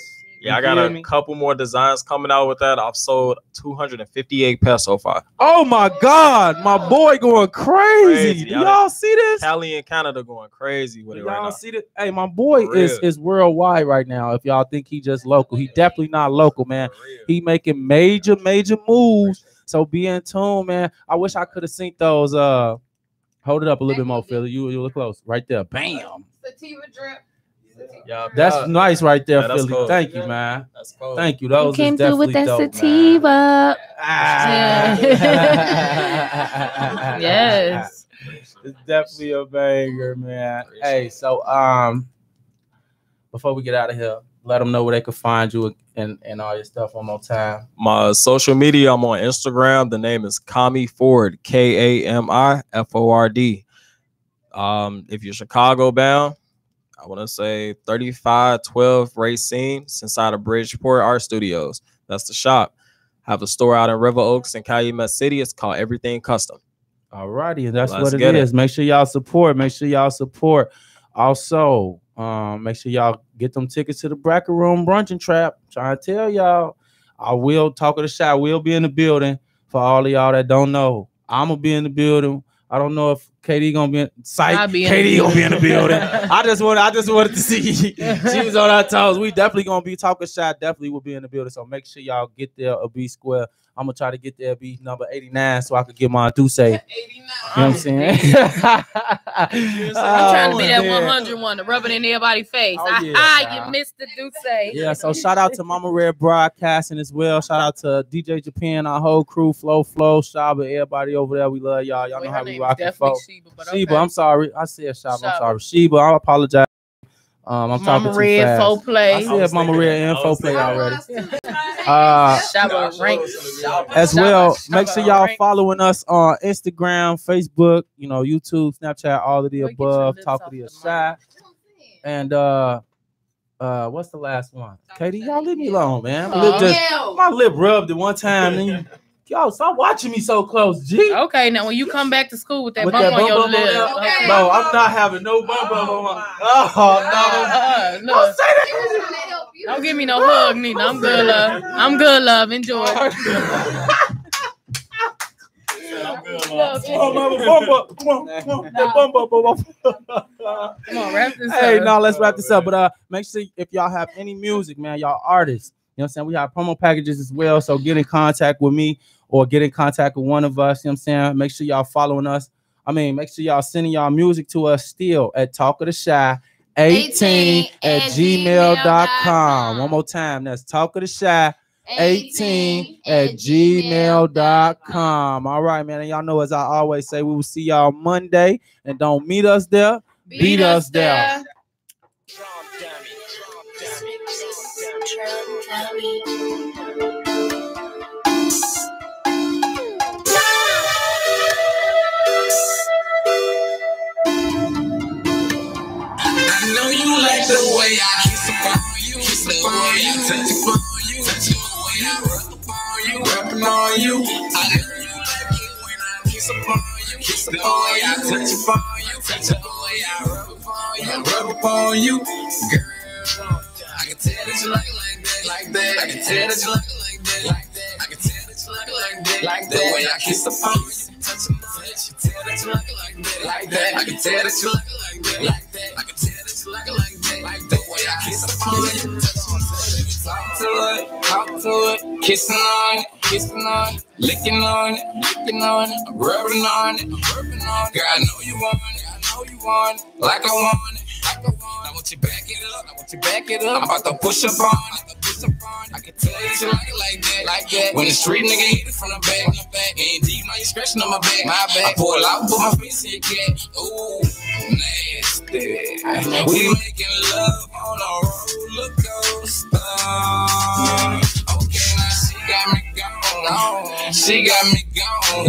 Yeah, I got a couple more designs coming out with that. I've sold 258 pairs so far. Oh my God, my boy going crazy. Do y'all see this? Cali and Canada going crazy with it right now. Y'all see this? Hey, my boy is worldwide right now. If y'all think he just local, he definitely not local, man. He making major moves. So be in tune, man. I wish I could have seen those. Hold it up a little bit more, Philly. You look close. Right there. Bam. Sativa drip. Yeah, that's nice right there, Philly. Cool. Thank you, man. That's cool. Thank you. Those came is definitely through with that dope, sativa. Yes. It's definitely a banger, man. Hey, so before we get out of here, let them know where they can find you and all your stuff one more time. My social media, I'm on Instagram. The name is Kami Ford, KAMIFORD. If you're Chicago bound, I want to say 3512 Racine. It's inside of Bridgeport Art Studios. That's the shop. Have a store out in River Oaks and Calumet City. It's called Everything Custom. All righty, and that's what it is. Make sure y'all support. Also, make sure y'all get them tickets to the Bracket Room Brunch and Trap. Trying to tell y'all, I will talk of the shot. We'll be in the building. For all of y'all that don't know, I'm gonna be in the building. I don't know if KD gonna be in sight. KD gonna be in the building. I just wanted to see she was on our toes. We definitely gonna be talking shot. Definitely will be in the building. So make sure y'all get there a B square. I'm gonna try to get there a B number 89 so I could get my Duce. 89. You know what I'm saying? I'm trying to be that 100 one to rub it in everybody's face. You missed the Duce. Yeah. So shout out to Mama Red Broadcasting as well. Shout out to DJ Japan, our whole crew, Flo, Shaba, everybody over there. We love y'all. Y'all know how we rock and folk. Sheba, I'm sorry. I said Shaba. I'm sorry. Sheba, I apologize. I'm talking too Red, fast. Play. I said Mama Red and Faux Play already. Shaba ranks as well. Make sure y'all following us on Instagram, Facebook, YouTube, Snapchat, all of the above. Talk of the Shy. And what's the last one? Katie, y'all leave me alone, man. My lip rubbed at one time. And y'all stop watching me so close, G. Okay, now when you come back to school with that bump on your lip. Okay. No, I'm not having no bump on my. Oh no! Don't say that. Don't give me no hug, Nina. I'm good, love. I'm good, love. Enjoy. Come on, wrap this up. Hey, no, let's wrap this up. But make sure if y'all have any music, man, y'all artists. You know what I'm saying? We have promo packages as well. So get in contact with me or get in contact with one of us. You know what I'm saying? Make sure y'all following us. Make sure y'all sending y'all music to us still at Talk of the Shy 18 at gmail.com. One more time. That's Talk of the Shy 18 at gmail.com. All right, man. And y'all know, as I always say, we will see y'all Monday. And don't meet us there. Beat us there. I know you like the way I kiss upon you, the way you touch upon you, the way I rub upon you, rubbing on you. I know you like it when I kiss upon you, the way I touch upon you, the way I rub upon you, girl. I can tell that you like that. I can tell that you like that. I can tell that you like that. The way I kiss upon you, touch upon you, tell that you like that. I can tell that you like that. I can tell that you like that. The way I kiss upon you, talk to it, kissing on it, licking on it, rubbing on it, Girl, I know you want it, like I want it. I want you back it up. I'm about to push up on it. I can tell that you like that. When the street nigga hit it from the back, ain't deep, now you scratching on my back. I pull out, put my face in your cat. Ooh, nasty. We making love on a roller coaster. Okay, now she got me gone.